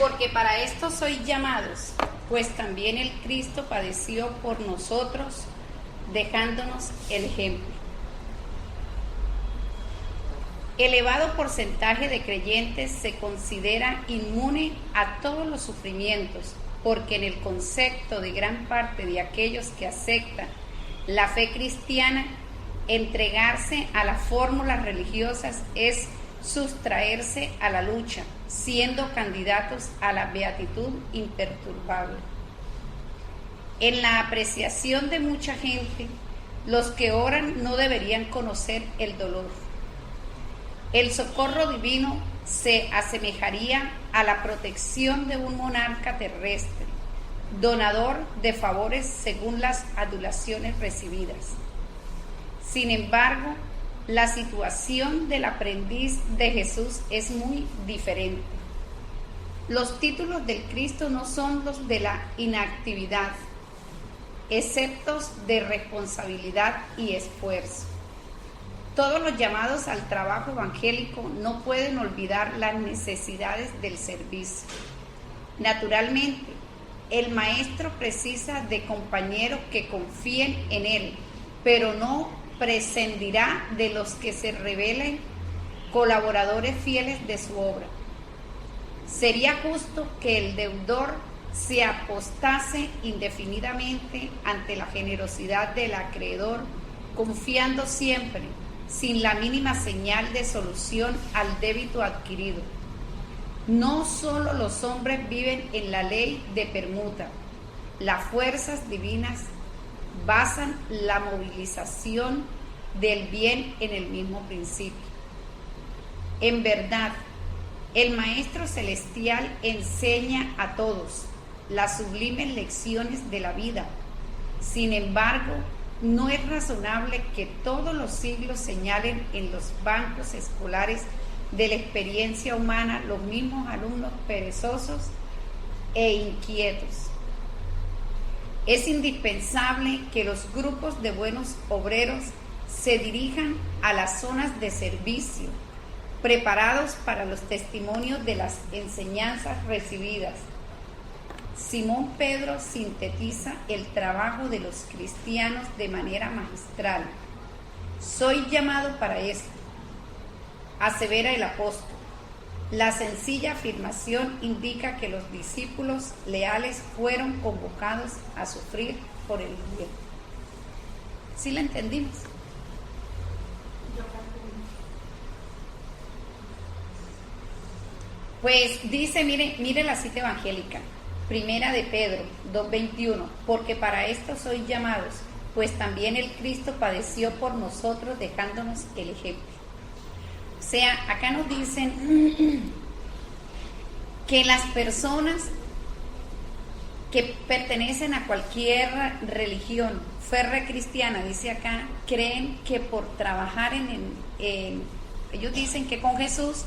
Porque para esto sois llamados, pues también el Cristo padeció por nosotros, dejándonos el ejemplo. Elevado porcentaje de creyentes se considera inmune a todos los sufrimientos, porque en el concepto de gran parte de aquellos que aceptan la fe cristiana, entregarse a las fórmulas religiosas es sustraerse a la lucha, siendo candidatos a la beatitud imperturbable. En la apreciación de mucha gente, los que oran no deberían conocer el dolor. El socorro divino se asemejaría a la protección de un monarca terrestre, donador de favores según las adulaciones recibidas. Sin embargo, la situación del aprendiz de Jesús es muy diferente. Los títulos del Cristo no son los de la inactividad, exceptos de responsabilidad y esfuerzo. Todos los llamados al trabajo evangélico no pueden olvidar las necesidades del servicio. Naturalmente, el maestro precisa de compañeros que confíen en él, pero no prescindirá de los que se revelen colaboradores fieles de su obra. Sería justo que el deudor se apostase indefinidamente ante la generosidad del acreedor, confiando siempre, sin la mínima señal de solución, al débito adquirido. No solo los hombres viven en la ley de permuta, las fuerzas divinas basan la movilización del bien en el mismo principio. En verdad, el Maestro Celestial enseña a todos las sublimes lecciones de la vida. Sin embargo, no es razonable que todos los siglos señalen en los bancos escolares de la experiencia humana los mismos alumnos perezosos e inquietos. Es indispensable que los grupos de buenos obreros se dirijan a las zonas de servicio, preparados para los testimonios de las enseñanzas recibidas. Simón Pedro sintetiza el trabajo de los cristianos de manera magistral. Soy llamado para esto, asevera el apóstol. La sencilla afirmación indica que los discípulos leales fueron convocados a sufrir por el bien. ¿Sí la entendimos? Pues dice, mire la cita evangélica. Primera de Pedro 2:21, porque para esto sois llamados, pues también el Cristo padeció por nosotros, dejándonos el ejemplo. O sea, acá nos dicen que las personas que pertenecen a cualquier religión, fe cristiana, dice acá, creen que por trabajar ellos dicen que con Jesús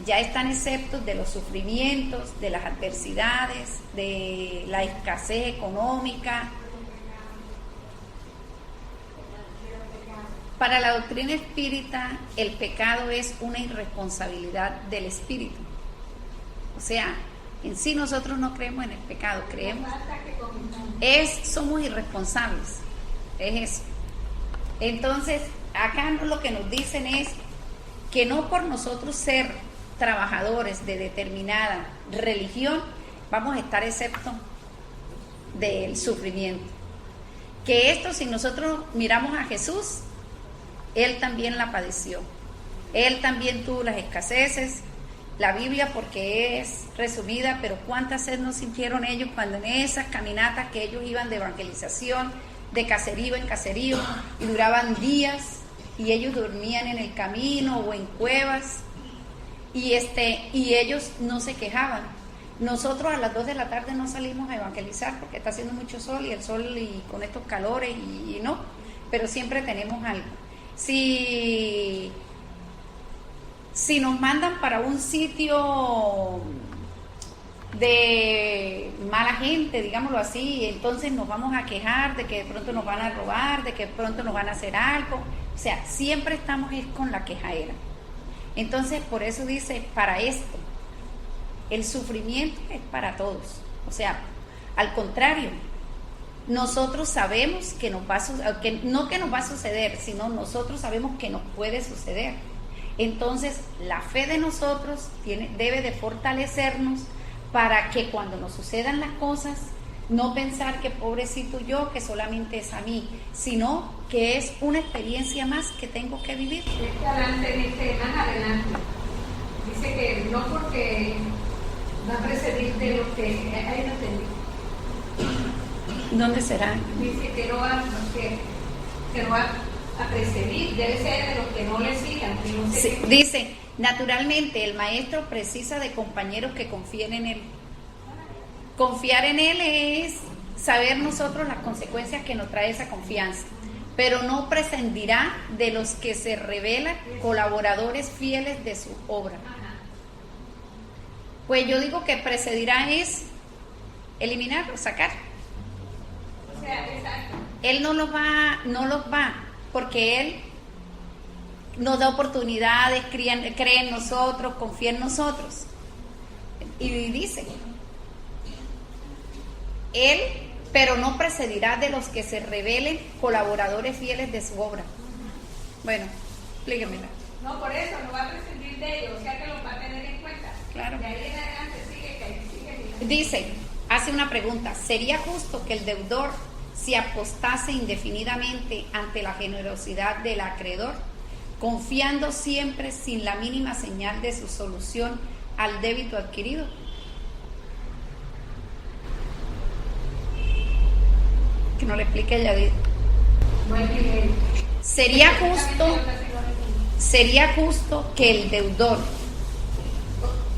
ya están exceptos de los sufrimientos, de las adversidades, de la escasez económica. Para la doctrina espírita, el pecado es una irresponsabilidad del espíritu. O sea, en sí nosotros no creemos en el pecado, somos irresponsables, es eso. Entonces, acá lo que nos dicen es que no por nosotros ser trabajadores de determinada religión vamos a estar exceptos del sufrimiento. Que esto, si nosotros miramos a Jesús, Él también la padeció. Él también tuvo las escaseces. La Biblia, porque es resumida, pero cuántas veces no sintieron ellos cuando en esas caminatas que ellos iban de evangelización, de caserío en caserío, y duraban días, y ellos dormían en el camino o en cuevas, y ellos no se quejaban. Nosotros a las 2 de la tarde no salimos a evangelizar porque está haciendo mucho sol, y el sol y con estos calores y no, pero siempre tenemos algo. Si nos mandan para un sitio de mala gente, digámoslo así, entonces nos vamos a quejar de que de pronto nos van a robar, de que de pronto nos van a hacer algo. O sea, siempre estamos con la quejaera. Entonces, por eso dice, para esto. el sufrimiento es para todos. O sea, al contrario, nosotros sabemos que nos va a que nos va a suceder, sino nosotros sabemos que nos puede suceder. Entonces, la fe de nosotros debe de fortalecernos para que cuando nos sucedan las cosas, no pensar que pobrecito yo, que solamente es a mí, sino que es una experiencia más que tengo que vivir. Más adelante, dice que no porque va a precedir de lo que ahí no entendí. ¿Dónde será? Dice que no va a precedir, debe ser de los que no le sigan. No sé Sí, dice, naturalmente el maestro precisa de compañeros que confíen en él. Confiar en él es saber nosotros las consecuencias que nos trae esa confianza, pero no prescindirá de los que se revelan colaboradores fieles de su obra. Pues yo digo que precedirá es eliminar o sacar. O sea, exacto. Él no los va, porque él nos da oportunidades, cree en nosotros, confía en nosotros. Y dice, él, pero no precedirá de los que se revelen colaboradores fieles de su obra. Bueno, explíquemela. No, por eso no va a prescindir de ellos, o sea que los va a tener en cuenta. Claro. De ahí en adelante sigue. Dice, hace una pregunta, ¿sería justo que el deudor se apostase indefinidamente ante la generosidad del acreedor, confiando siempre sin la mínima señal de su solución al débito adquirido? Que no le explique ella. Sería justo que el deudor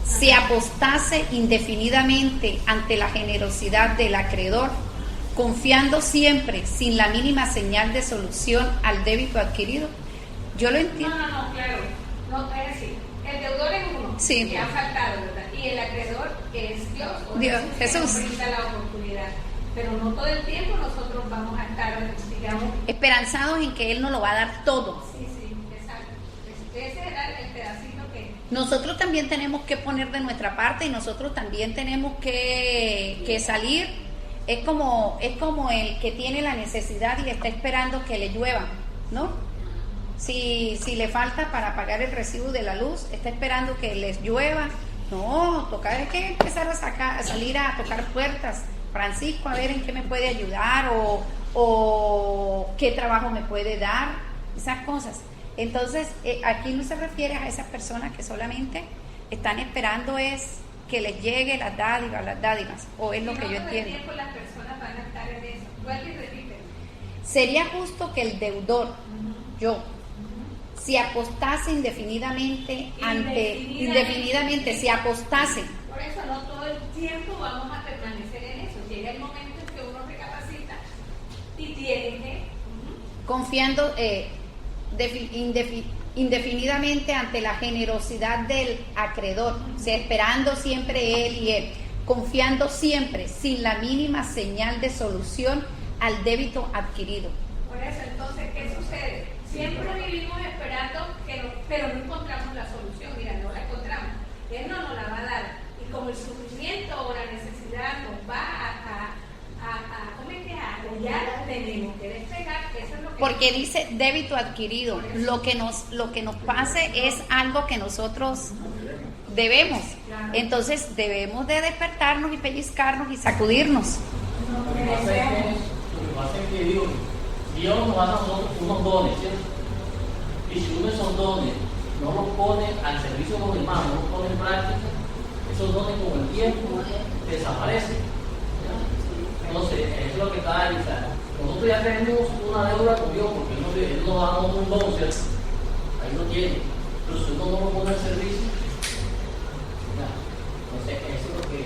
se apostase indefinidamente ante la generosidad del acreedor, confiando siempre sin la mínima señal de solución al débito adquirido. Yo lo entiendo. No, claro. No, es decir, el deudor es uno, sí, que ha faltado, ¿verdad? Y el acreedor es Dios, Jesús. Que nos brinda la oportunidad. Pero no todo el tiempo nosotros vamos a estar, digamos, esperanzados en que Él nos lo va a dar todo. Sí, exacto. Ese era el pedacito que... Nosotros también tenemos que poner de nuestra parte y nosotros también tenemos que salir. Es como el que tiene la necesidad y está esperando que le llueva, ¿no? Si le falta para pagar el recibo de la luz, está esperando que les llueva. No, hay que empezar a salir a tocar puertas. Francisco, a ver en qué me puede ayudar o qué trabajo me puede dar, esas cosas. Entonces, aquí no se refiere a esas personas que solamente están esperando es que les llegue las dádivas, o es lo que yo entiendo. Tiempo las personas van a estar en eso. Vuelve y repite. Sería justo que el deudor, yo, si apostase indefinidamente, si apostase. Por eso no todo el tiempo vamos a permanecer en eso. Llega el momento en que uno recapacita y tiene que... Confiando indefinidamente ante la generosidad del acreedor, o sea, esperando siempre él y él, confiando siempre sin la mínima señal de solución al débito adquirido. Por eso, entonces, ¿qué sucede? Siempre vivimos esperando, pero no encontramos la solución. Mira, no la encontramos. Él no nos la va a dar. Y como el sufrimiento o la necesidad nos va a apoyar, tenemos que despegar. Eso es lo que... Porque dice débito adquirido. Lo que nos pase es algo que nosotros debemos. Entonces debemos de despertarnos y pellizcarnos y sacudirnos. Lo que pasa es que Dios nos da a nosotros unos dones, ¿cierto? Y si uno de esos dones no los pone al servicio de los demás, no los pone en práctica, esos dones con el tiempo desaparecen. ¿Ya? Entonces, eso es lo que está ahí. O sea, nosotros ya tenemos una deuda con Dios porque Él nos da un don, ¿cierto? Ahí lo tiene. Pero si uno no lo pone al servicio, ¿ya? Entonces, eso es lo que...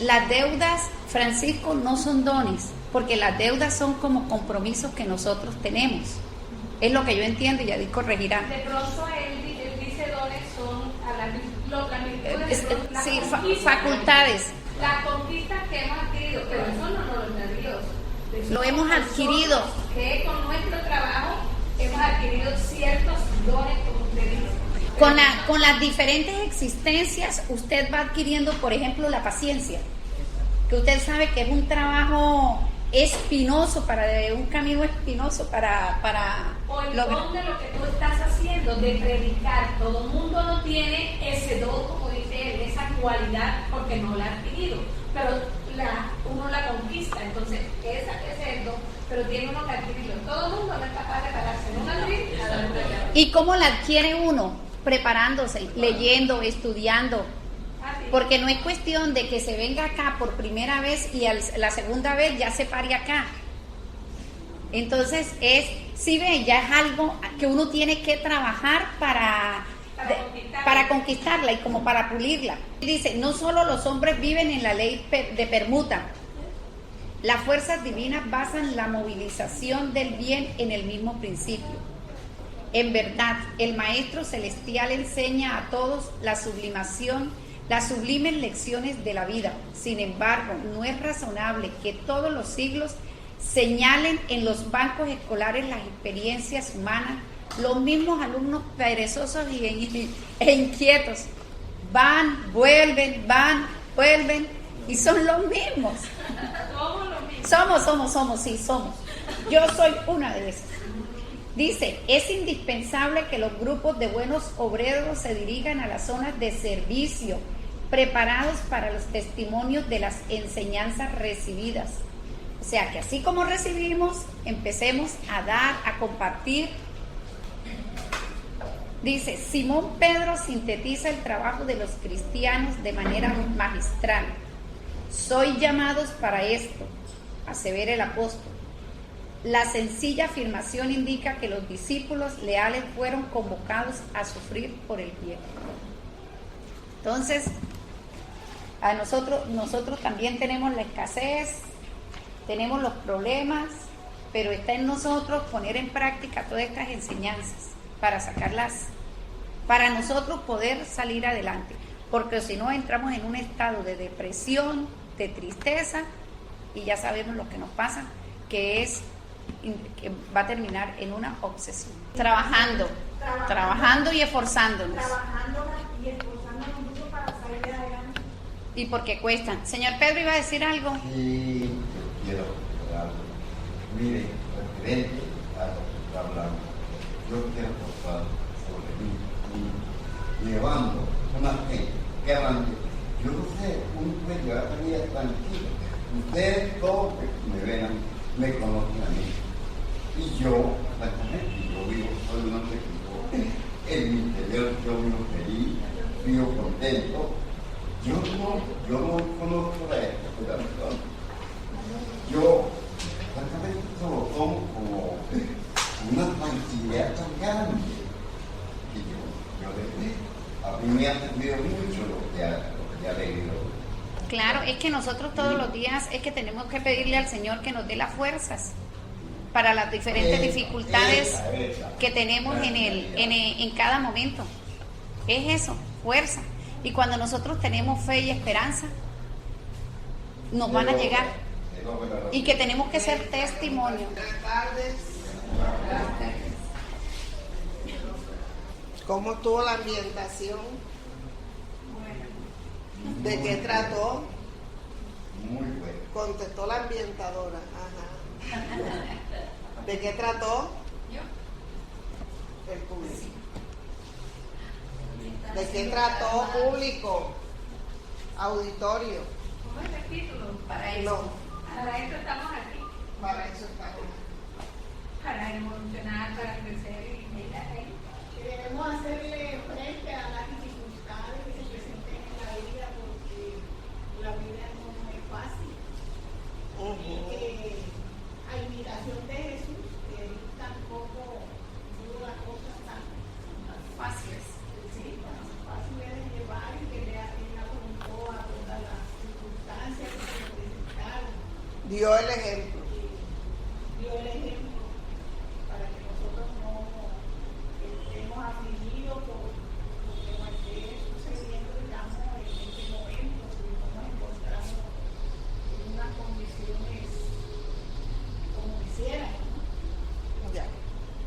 Las deudas, Francisco, no son dones, porque las deudas son como compromisos que nosotros tenemos. Es lo que yo entiendo y Yadí corregirá. De pronto él dice dones son a sí, facultades. La conquista que hemos adquirido, pero eso no nos lo da Dios. Lo hemos adquirido. Que con nuestro trabajo hemos adquirido ciertos dones, como usted dice. Con las diferentes existencias, usted va adquiriendo, por ejemplo, la paciencia, que usted sabe que es un trabajo espinoso, un camino espinoso para o el lograr. don de lo que tú estás haciendo, de predicar. Todo el mundo no tiene ese don, como dice él, esa cualidad, porque no la ha adquirido, pero uno la conquista. Entonces, ese es el don, pero tiene uno que adquirirlo. Todo el mundo no es capaz de pararse en un abril a dar una llave. ¿Y cómo la adquiere uno? Preparándose, leyendo, estudiando. Porque no es cuestión de que se venga acá por primera vez y la segunda vez ya se pare acá. Entonces si ve, ya es algo que uno tiene que trabajar para conquistarla y como para pulirla. Dice, no solo los hombres viven en la ley de permuta. Las fuerzas divinas basan la movilización del bien en el mismo principio. En verdad, el Maestro Celestial enseña a todos las sublimes lecciones de la vida. Sin embargo, no es razonable que todos los siglos señalen en los bancos escolares las experiencias humanas. Los mismos alumnos perezosos e inquietos van, vuelven, y son los mismos. Somos los mismos. Somos. Yo soy una de esas. Dice, es indispensable que los grupos de buenos obreros se dirijan a las zonas de servicio, preparados para los testimonios de las enseñanzas recibidas. O sea, que así como recibimos, empecemos a dar, a compartir. Dice, Simón Pedro sintetiza el trabajo de los cristianos de manera magistral. Soy llamados para esto, asevera el apóstol. La sencilla afirmación indica que los discípulos leales fueron convocados a sufrir por el bien. Entonces, a nosotros también tenemos la escasez, tenemos los problemas, pero está en nosotros poner en práctica todas estas enseñanzas para sacarlas, para nosotros poder salir adelante, porque si no entramos en un estado de depresión, de tristeza, y ya sabemos lo que nos pasa, que va a terminar en una obsesión. Trabajando y esforzándonos. Mucho para salir adelante. Y porque cuestan. Señor Pedro, ¿iba a decir algo? Sí, yo quiero algo. Mire, referente a lo que está hablando, yo quiero aportar sobre mí, llevando una fe grande. Yo no sé, un puede llevar la vida tranquilo. Ustedes todos que me ven a mí, me conocen a mí. Y yo, francamente, yo vivo, soy un hombre que en mi interior yo vivo feliz, vivo contento. Yo no conozco la especulación. Yo, francamente, solo tomo como una tranquilidad tan grande que yo a mí me ha servido mucho lo que ha leído. Claro, es que nosotros todos los días es que tenemos que pedirle al Señor que nos dé las fuerzas para las diferentes dificultades que tenemos en cada momento. Es eso, fuerza. Y cuando nosotros tenemos fe y esperanza, nos van a llegar. Y que tenemos que ser testimonio. Buenas tardes. ¿Cómo estuvo la ambientación? ¿De qué trató? Muy bueno. Contestó la ambientadora. Ajá. ¿De qué trató? El público. ¿De qué trató público? Auditorio. ¿Cómo es el título? Para eso. No, Para eso estamos aquí. para eso estamos. Para evolucionar, para crecer y mira ahí. Debemos hacerle frente a las dificultades que se presenten en la vida, porque la vida no es fácil. Y que a imitación de Jesús, que él tampoco tuvo las cosas tan Fáciles. fáciles de llevar, y que le afrontó a todas las circunstancias que se le presentaron. Dio el ejemplo. Dio el ejemplo para que nosotros no estemos afligidos por lo que nos esté sucediendo, digamos, en este momento, si no nos encontramos en unas condiciones como quisieran. Ya.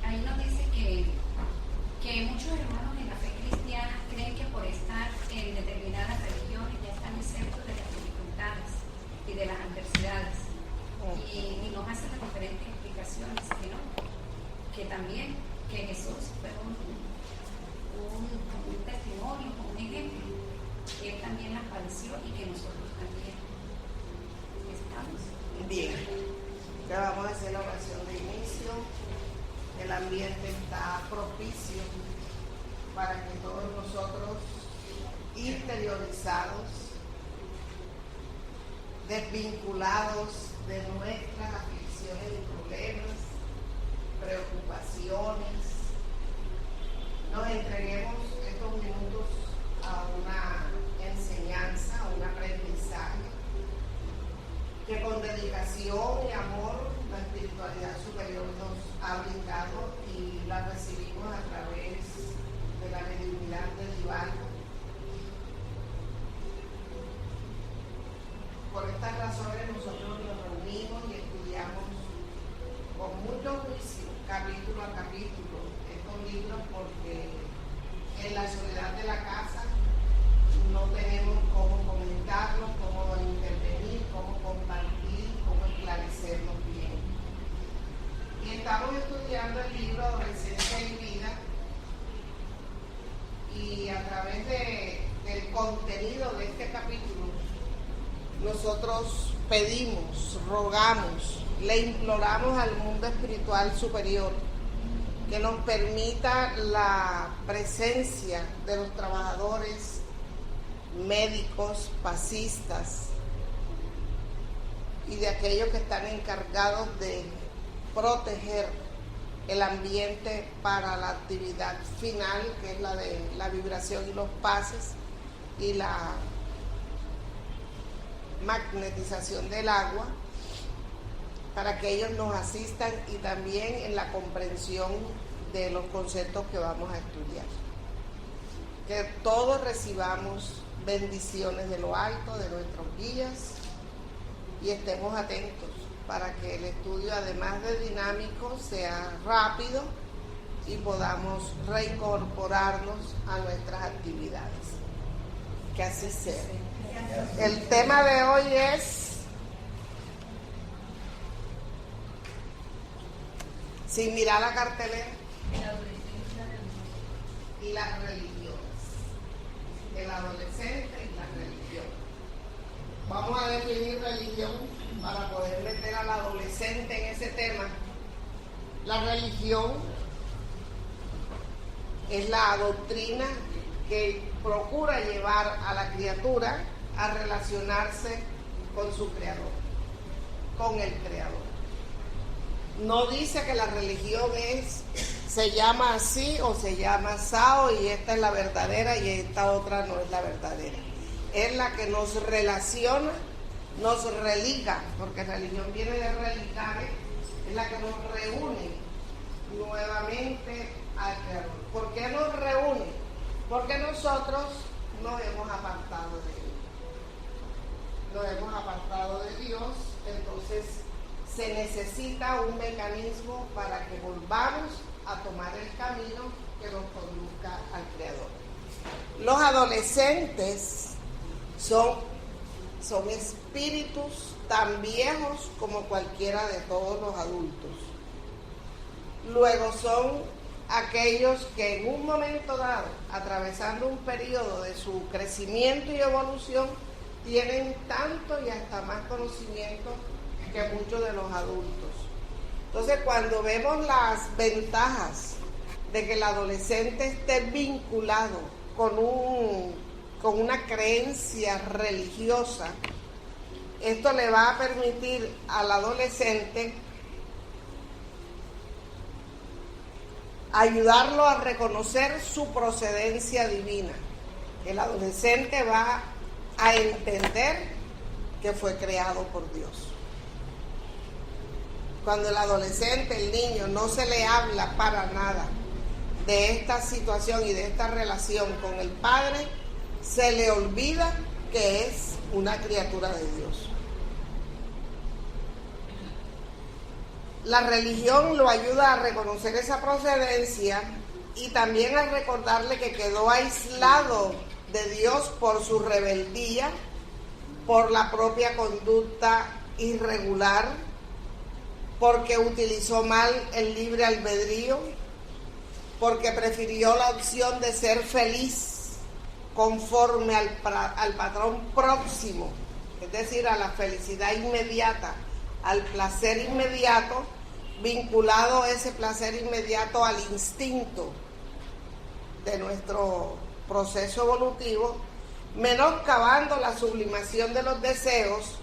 Ahí nos dice que muchos hermanos en la fe cristiana nos hace las diferentes explicaciones, que también, que Jesús fue un testimonio, como un ejemplo, que Él también las padeció y que nosotros también estamos. Bien, ya vamos a hacer la oración de inicio. El ambiente está propicio para que todos nosotros, interiorizados, desvinculados de nuestras aflicciones y problemas, preocupaciones, nos entreguemos estos minutos a una enseñanza, a un aprendizaje que con dedicación y amor la espiritualidad superior nos ha brindado y la recibimos a través de la mediunidad del Divaldo. Por estas razones nosotros nos reunimos y estudiamos con mucho juicio, capítulo a capítulo, estos libros, porque en la soledad de la casa no tenemos cómo comentarlos, cómo intervenir, cómo compartir, cómo esclarecerlos bien. Y estamos estudiando el libro Adolescencia y Vida, y a través del contenido de este capítulo nosotros pedimos, rogamos, le imploramos al mundo espiritual superior que nos permita la presencia de los trabajadores, médicos, pasistas y de aquellos que están encargados de proteger el ambiente para la actividad final, que es la de la vibración y los pases y la magnetización del agua, para que ellos nos asistan y también en la comprensión de los conceptos que vamos a estudiar. Que todos recibamos bendiciones de lo alto, de nuestros guías, y estemos atentos para que el estudio, además de dinámico, sea rápido y podamos reincorporarnos a nuestras actividades. Que así sea. El tema de hoy es sin mirar la cartelera y las religiones, el adolescente y la religión. Vamos a definir religión para poder meter al adolescente en ese tema. La religión es la doctrina que procura llevar a la criatura a relacionarse con su creador, con el creador. No dice que la religión se llama así o se llama sao y esta es la verdadera y esta otra no es la verdadera. Es la que nos relaciona, nos religa, porque religión viene de religare, es la que nos reúne nuevamente al creador. ¿Por qué nos reúne? Porque nosotros nos hemos apartado de él. Nos hemos apartado de Dios, entonces se necesita un mecanismo para que volvamos a tomar el camino que nos conduzca al Creador. Los adolescentes son espíritus tan viejos como cualquiera de todos los adultos. Luego son aquellos que en un momento dado, atravesando un periodo de su crecimiento y evolución, tienen tanto y hasta más conocimiento que muchos de los adultos. Entonces, cuando vemos las ventajas de que el adolescente esté vinculado con una creencia religiosa, esto le va a permitir al adolescente ayudarlo a reconocer su procedencia divina. El adolescente va a entender que fue creado por Dios. Cuando el adolescente, el niño, no se le habla para nada de esta situación y de esta relación con el Padre, se le olvida que es una criatura de Dios. La religión lo ayuda a reconocer esa procedencia y también a recordarle que quedó aislado de Dios por su rebeldía, por la propia conducta irregular porque utilizó mal el libre albedrío, porque prefirió la opción de ser feliz conforme al patrón próximo, es decir, a la felicidad inmediata, al placer inmediato, vinculado ese placer inmediato al instinto de nuestro proceso evolutivo, menoscabando la sublimación de los deseos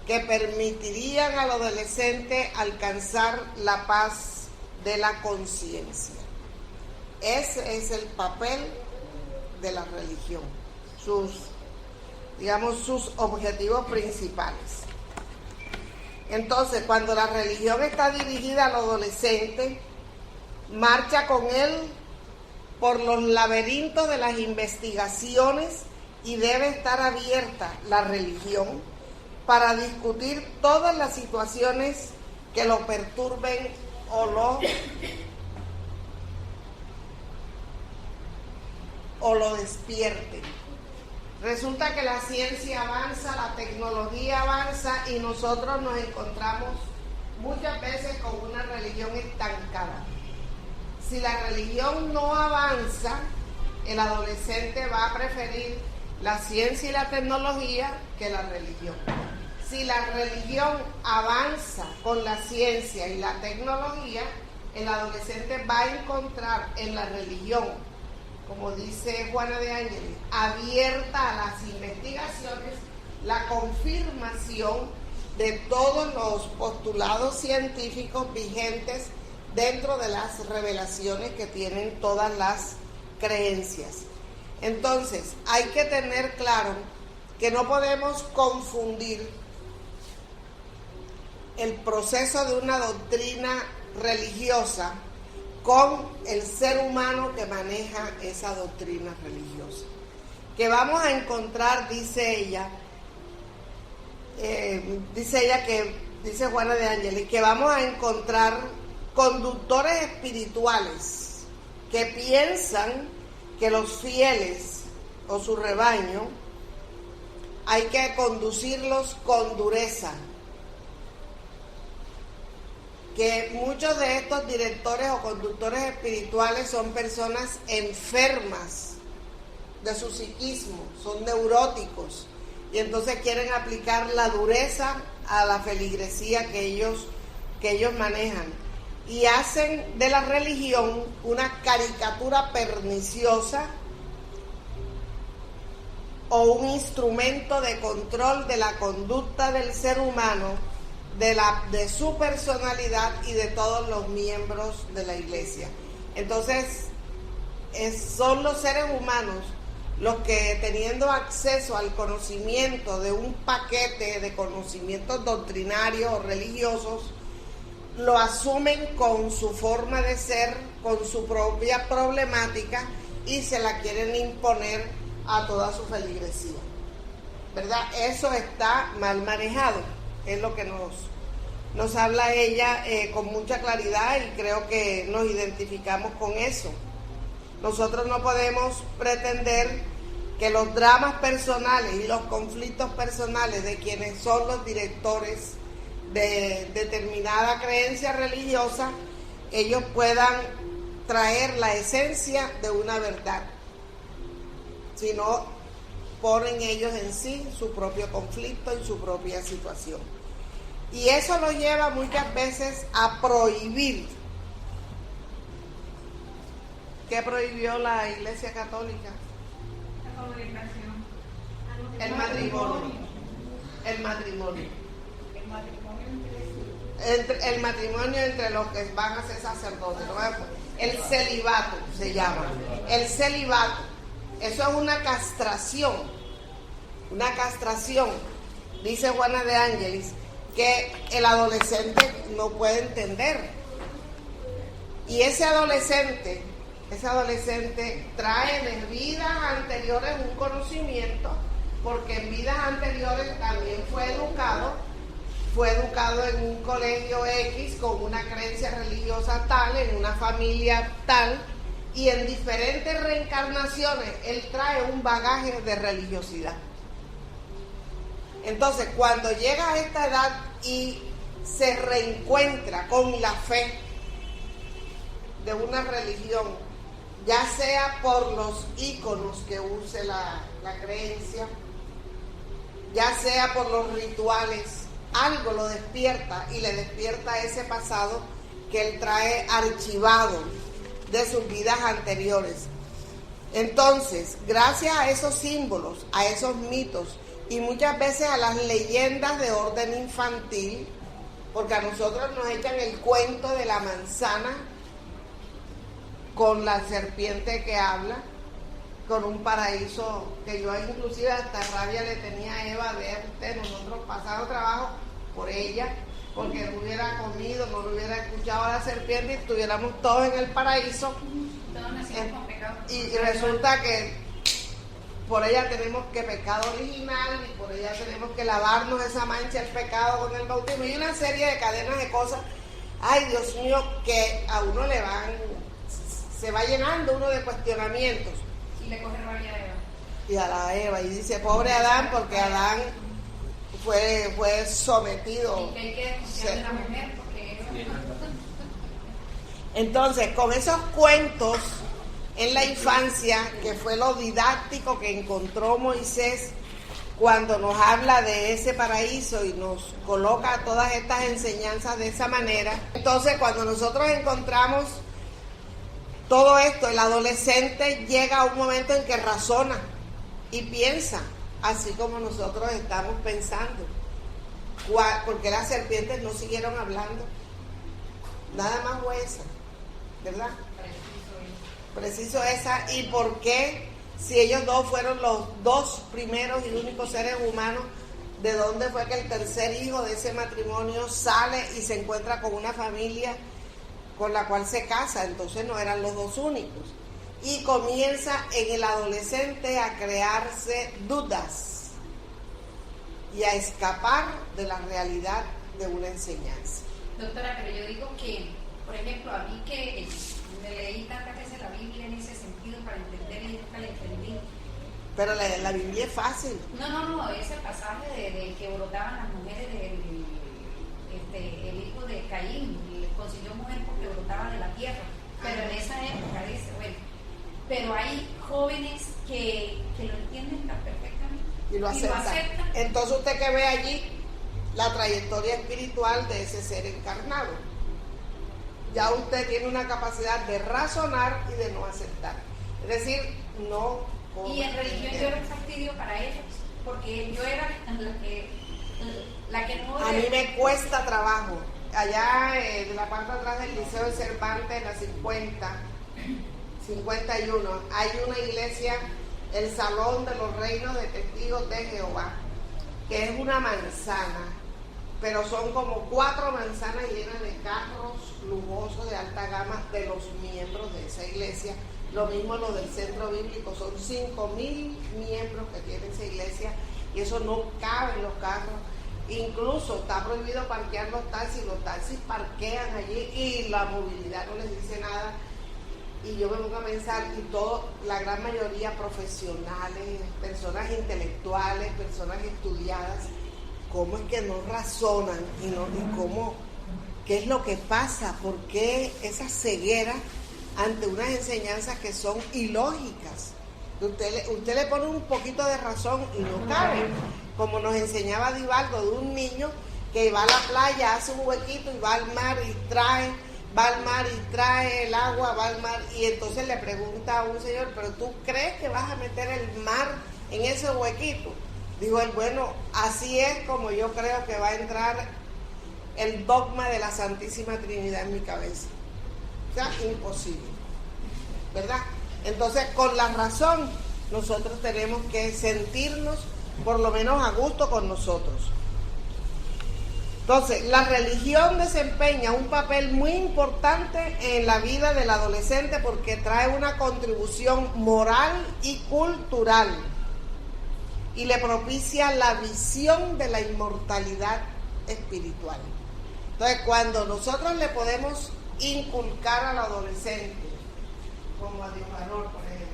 que permitirían al adolescente alcanzar la paz de la conciencia. Ese es el papel de la religión, sus objetivos principales. Entonces, cuando la religión está dirigida al adolescente, marcha con él por los laberintos de las investigaciones y debe estar abierta la religión para discutir todas las situaciones que lo perturben o lo despierten. Resulta que la ciencia avanza, la tecnología avanza y nosotros nos encontramos muchas veces con una religión estancada. Si la religión no avanza, el adolescente va a preferir la ciencia y la tecnología que la religión. Si la religión avanza con la ciencia y la tecnología, el adolescente va a encontrar en la religión, como dice Juana de Ángeles, abierta a las investigaciones, la confirmación de todos los postulados científicos vigentes dentro de las revelaciones que tienen todas las creencias. Entonces, hay que tener claro que no podemos confundir el proceso de una doctrina religiosa con el ser humano que maneja esa doctrina religiosa. Que vamos a encontrar, dice Juana de Ángeles, que vamos a encontrar conductores espirituales que piensan que los fieles o su rebaño hay que conducirlos con dureza, que muchos de estos directores o conductores espirituales son personas enfermas de su psiquismo, son neuróticos y entonces quieren aplicar la dureza a la feligresía que ellos manejan y hacen de la religión una caricatura perniciosa o un instrumento de control de la conducta del ser humano, de su personalidad y de todos los miembros de la iglesia. Entonces, son los seres humanos los que, teniendo acceso al conocimiento de un paquete de conocimientos doctrinarios o religiosos, lo asumen con su forma de ser, con su propia problemática y se la quieren imponer a toda su feligresía, ¿verdad? Eso está mal manejado, es lo que nos habla ella con mucha claridad y creo que nos identificamos con eso. Nosotros no podemos pretender que los dramas personales y los conflictos personales de quienes son los directores de determinada creencia religiosa, ellos puedan traer la esencia de una verdad, sino ponen ellos en sí su propio conflicto y su propia situación. Y eso lo lleva muchas veces a prohibir. ¿Qué prohibió la Iglesia Católica? La comunicación. El matrimonio. El matrimonio. El matrimonio entre los que van a ser sacerdotes, ¿no? El celibato se llama. El celibato. Eso es una castración. Una castración. Dice Juana de Ángeles que el adolescente no puede entender. Y ese adolescente trae de vidas anteriores un conocimiento, porque en vidas anteriores también fue educado en un colegio X con una creencia religiosa tal, en una familia tal, y en diferentes reencarnaciones él trae un bagaje de religiosidad. Entonces, cuando llega a esta edad y se reencuentra con la fe de una religión, ya sea por los íconos que use la creencia, ya sea por los rituales, algo lo despierta y le despierta ese pasado que él trae archivado de sus vidas anteriores. Entonces, gracias a esos símbolos, a esos mitos y muchas veces a las leyendas de orden infantil, porque a nosotros nos echan el cuento de la manzana con la serpiente que habla, con un paraíso que yo inclusive hasta rabia le tenía a Eva de nosotros pasado trabajo por ella, porque no hubiera comido, no lo hubiera escuchado a la serpiente y estuviéramos todos en el paraíso. Todos nacimos con pecado. Y resulta que por ella tenemos que pecado original y por ella tenemos que lavarnos esa mancha del pecado con el bautismo y una serie de cadenas de cosas, ay Dios mío, que a uno se va llenando uno de cuestionamientos. Y le coge rabia a Eva. Y a la Eva, y dice, pobre Adán, porque Adán fue sometido. Y que hay que desconfiar de la mujer, porque Entonces, con esos cuentos en la infancia, que fue lo didáctico que encontró Moisés cuando nos habla de ese paraíso y nos coloca todas estas enseñanzas de esa manera. Entonces, cuando nosotros encontramos todo esto, el adolescente llega a un momento en que razona y piensa, así como nosotros estamos pensando. ¿Por qué las serpientes no siguieron hablando? Nada más fue esa, ¿verdad? Preciso esa. ¿Y por qué, si ellos dos fueron los dos primeros y únicos seres humanos, de dónde fue que el tercer hijo de ese matrimonio sale y se encuentra con una familia con la cual se casa? Entonces no eran los dos únicos. Y comienza en el adolescente a crearse dudas y a escapar de la realidad de una enseñanza. Doctora, pero yo digo que, por ejemplo, a mí que me leí tantas veces la Biblia en ese sentido para entender y nunca la entendí. Pero la Biblia es fácil. No, ese pasaje de que brotaban las mujeres el hijo de Caín, y consiguió mujer porque brotaba de la tierra. Pero en esa época dice, bueno, pero hay jóvenes que lo entienden tan perfectamente Y lo aceptan. Entonces usted que ve allí la trayectoria espiritual de ese ser encarnado. Ya usted tiene una capacidad de razonar y de no aceptar. Es decir, no. Y en religión yo era un fastidio para ellos, porque yo era la que no... A mí me cuesta trabajo. Allá de la parte atrás del Liceo de Cervantes, en la 51, hay una iglesia, el Salón de los Reinos de Testigos de Jehová, que es una manzana, pero son como 4 manzanas llenas de carros lujosos de alta gama de los miembros de esa iglesia. Lo mismo lo del centro bíblico, son 5,000 miembros que tiene esa iglesia y eso no cabe en los carros. Incluso está prohibido parquear los taxis parquean allí y la movilidad no les dice nada. Y yo me pongo a pensar, y la gran mayoría profesionales, personas intelectuales, personas estudiadas, ¿cómo es que no razonan qué es lo que pasa? ¿Por qué esa ceguera ante unas enseñanzas que son ilógicas? Usted le pone un poquito de razón y no cabe, como nos enseñaba Divaldo, de un niño que va a la playa, hace un huequito y va al mar y trae el agua, va al mar, y entonces le pregunta a un señor, ¿pero tú crees que vas a meter el mar en ese huequito? Dijo él, bueno, así es como yo creo que va a entrar el dogma de la Santísima Trinidad en mi cabeza. O sea, imposible, ¿verdad? Entonces, con la razón, nosotros tenemos que sentirnos por lo menos a gusto con nosotros. Entonces, la religión desempeña un papel muy importante en la vida del adolescente porque trae una contribución moral y cultural y le propicia la visión de la inmortalidad espiritual. Entonces, cuando nosotros le podemos inculcar al adolescente, como a Diofanor, por ejemplo,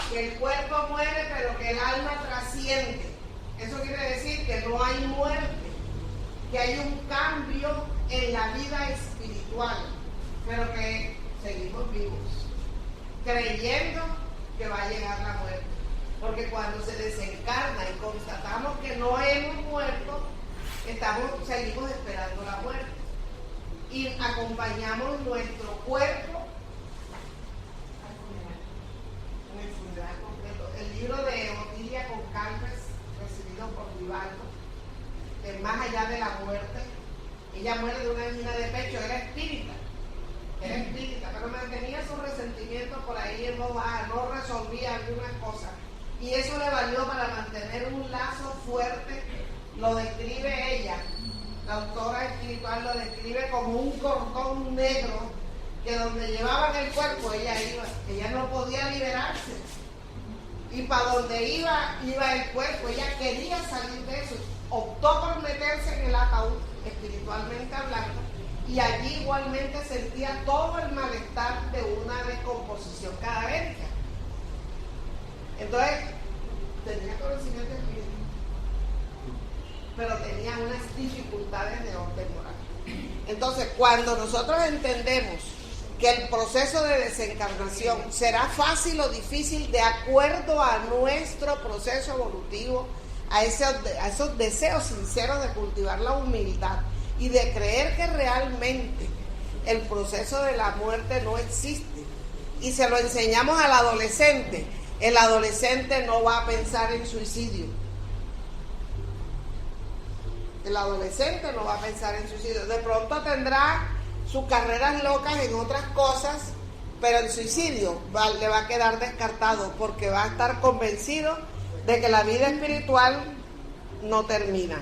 que el cuerpo muere pero que el alma trasciende, eso quiere decir que no hay muerte, que hay un cambio en la vida espiritual, pero que seguimos vivos, creyendo que va a llegar la muerte. Porque cuando se desencarna y constatamos que no hemos muerto, seguimos esperando la muerte. Y acompañamos nuestro cuerpo en el funeral completo. El libro de Otilia Concalves, recibido por Vivaldo, de Más allá de la muerte, ella muere de una angina de pecho, era espírita, pero mantenía su resentimiento por ahí en voz baja, no resolvía algunas cosas. Y eso le valió para mantener un lazo fuerte. Lo describe ella, la autora espiritual lo describe como un cordón negro que donde llevaban el cuerpo ella no podía liberarse. Y para donde iba el cuerpo, ella quería salir de eso. Optó por meterse en el ataúd, espiritualmente hablando, y allí igualmente sentía todo el malestar de una descomposición cadavérica. Entonces, tenía conocimiento espiritual, pero tenía unas dificultades de orden moral. Entonces, cuando nosotros entendemos que el proceso de desencarnación será fácil o difícil de acuerdo a nuestro proceso evolutivo, a esos deseos sinceros de cultivar la humildad y de creer que realmente el proceso de la muerte no existe, y se lo enseñamos al adolescente, el adolescente no va a pensar en suicidio. El adolescente no va a pensar en suicidio. De pronto tendrá sus carreras locas en otras cosas, pero el suicidio le va a quedar descartado porque va a estar convencido de que la vida espiritual no termina.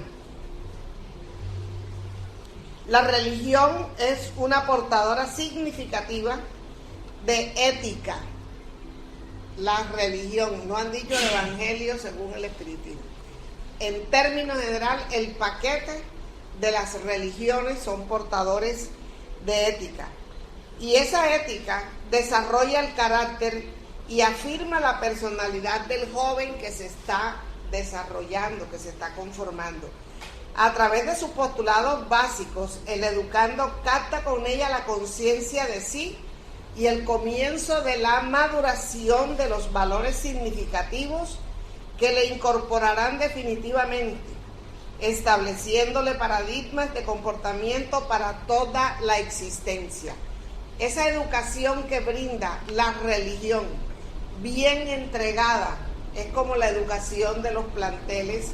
La religión es una portadora significativa de ética. La religión, no han dicho el evangelio según el espiritismo. En términos general, el paquete de las religiones son portadores de ética. Y esa ética desarrolla el carácter y afirma la personalidad del joven que se está desarrollando, que se está conformando. A través de sus postulados básicos, el educando capta con ella la conciencia de sí y el comienzo de la maduración de los valores significativos que le incorporarán definitivamente, estableciéndole paradigmas de comportamiento para toda la existencia. Esa educación que brinda la religión, bien entregada, es como la educación de los planteles,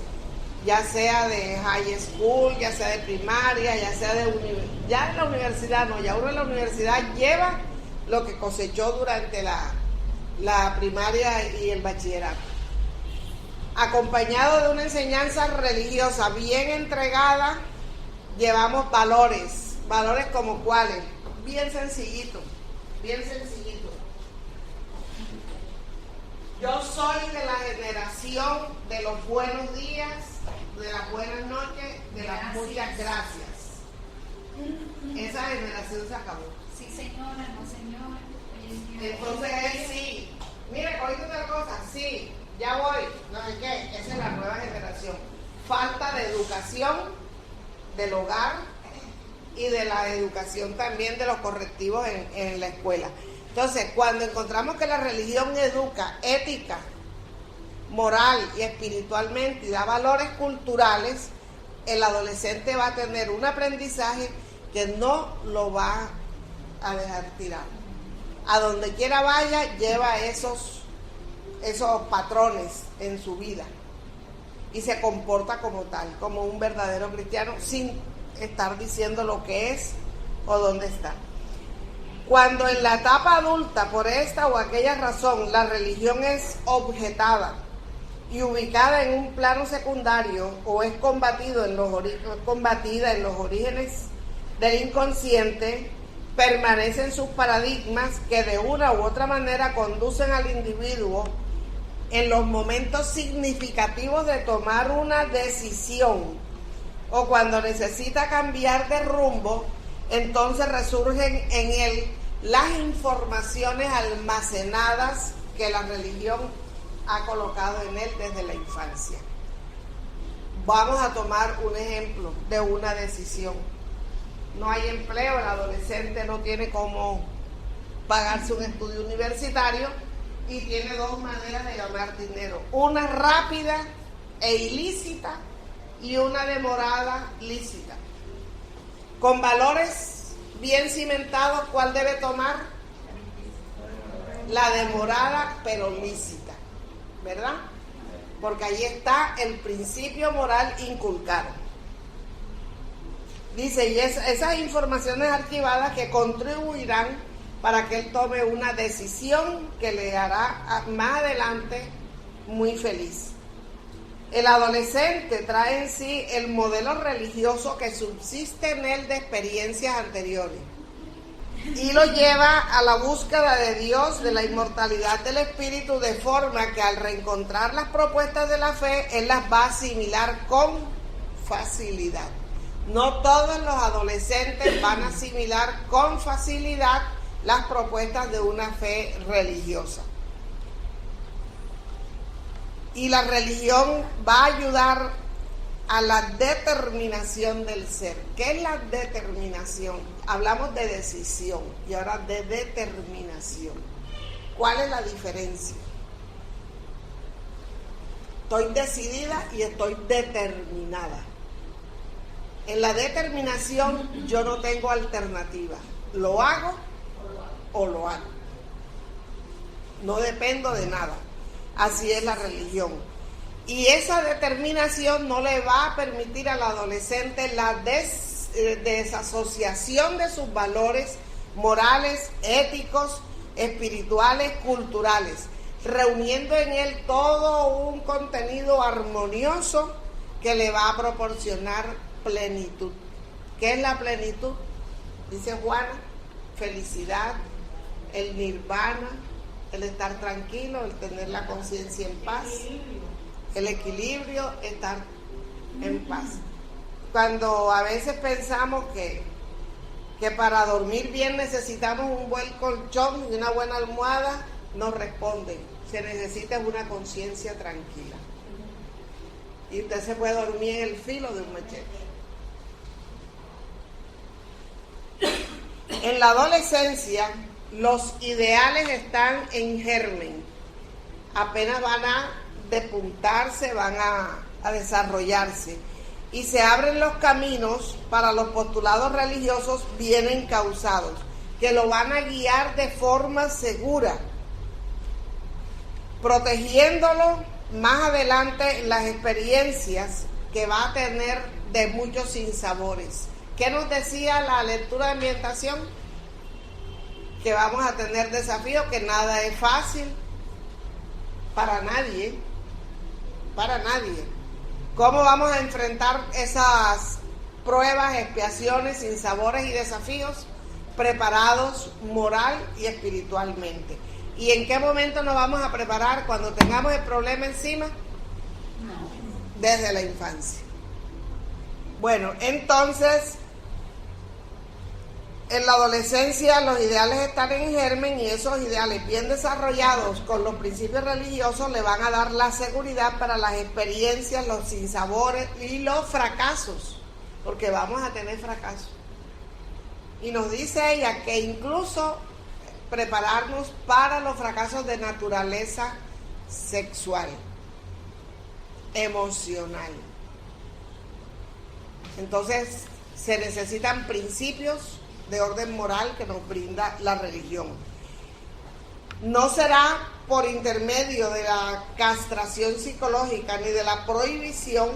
ya sea de high school, ya sea de primaria, ya sea de ya en la universidad no, ya uno en la universidad lleva lo que cosechó durante la primaria y el bachillerato, acompañado de una enseñanza religiosa bien entregada. Llevamos valores como cuáles, bien sencillito. Yo soy de la generación de los buenos días, de las buenas noches, de las muchas gracias. Esa generación se acabó. Sí, señora, no, señora. Entonces es sí. Mire, oíste otra cosa, sí, ya voy, no sé qué. Esa es la nueva generación. Falta de educación del hogar y de la educación también de los correctivos en la escuela. Entonces, cuando encontramos que la religión educa ética, moral y espiritualmente y da valores culturales, el adolescente va a tener un aprendizaje que no lo va a dejar tirado. A donde quiera vaya, lleva esos patrones en su vida y se comporta como tal, como un verdadero cristiano, sin estar diciendo lo que es o dónde está. Cuando en la etapa adulta, por esta o aquella razón, la religión es objetada y ubicada en un plano secundario o es combatida en los orígenes del inconsciente, permanecen sus paradigmas que de una u otra manera conducen al individuo en los momentos significativos de tomar una decisión o cuando necesita cambiar de rumbo. Entonces resurgen en él las informaciones almacenadas que la religión ha colocado en él desde la infancia. Vamos a tomar un ejemplo de una decisión. No hay empleo, el adolescente no tiene cómo pagarse un estudio universitario y tiene dos maneras de ganar dinero. Una rápida e ilícita y una demorada lícita. Con valores bien cimentados, ¿cuál debe tomar? La demorada pero lícita, ¿verdad? Porque ahí está el principio moral inculcado. Dice, y esas informaciones archivadas que contribuirán para que él tome una decisión que le hará más adelante muy feliz. El adolescente trae en sí el modelo religioso que subsiste en él de experiencias anteriores y lo lleva a la búsqueda de Dios, de la inmortalidad del espíritu, de forma que al reencontrar las propuestas de la fe, él las va a asimilar con facilidad. No todos los adolescentes van a asimilar con facilidad las propuestas de una fe religiosa. Y la religión va a ayudar a la determinación del ser. ¿Qué es la determinación? Hablamos de decisión y ahora de determinación. ¿Cuál es la diferencia? Estoy decidida y estoy determinada. En la determinación yo no tengo alternativa. ¿Lo hago o lo hago? No dependo de nada. Así es la religión. Y esa determinación no le va a permitir al adolescente la desasociación de sus valores morales, éticos, espirituales, culturales, reuniendo en él todo un contenido armonioso que le va a proporcionar plenitud. ¿Qué es la plenitud? Dice Juana, felicidad, el nirvana, el estar tranquilo, el tener la conciencia en paz, el equilibrio, estar en paz. Cuando a veces pensamos que para dormir bien necesitamos un buen colchón y una buena almohada, nos responden, se necesita una conciencia tranquila. Y usted se puede dormir en el filo de un machete. En la adolescencia, los ideales están en germen. Apenas van a despuntarse, van a desarrollarse. Y se abren los caminos para los postulados religiosos bien encauzados, que lo van a guiar de forma segura, protegiéndolo más adelante en las experiencias que va a tener de muchos sinsabores. ¿Qué nos decía la lectura de ambientación? Que vamos a tener desafíos, que nada es fácil para nadie, para nadie. ¿Cómo vamos a enfrentar esas pruebas, expiaciones, sinsabores y desafíos? Preparados moral y espiritualmente. ¿Y en qué momento nos vamos a preparar? Cuando tengamos el problema encima. Desde la infancia. Bueno, entonces, en la adolescencia los ideales están en germen y esos ideales bien desarrollados con los principios religiosos le van a dar la seguridad para las experiencias, los sinsabores y los fracasos, porque vamos a tener fracasos. Y nos dice ella que incluso prepararnos para los fracasos de naturaleza sexual, emocional. Entonces se necesitan principios de orden moral que nos brinda la religión. No será por intermedio de la castración psicológica ni de la prohibición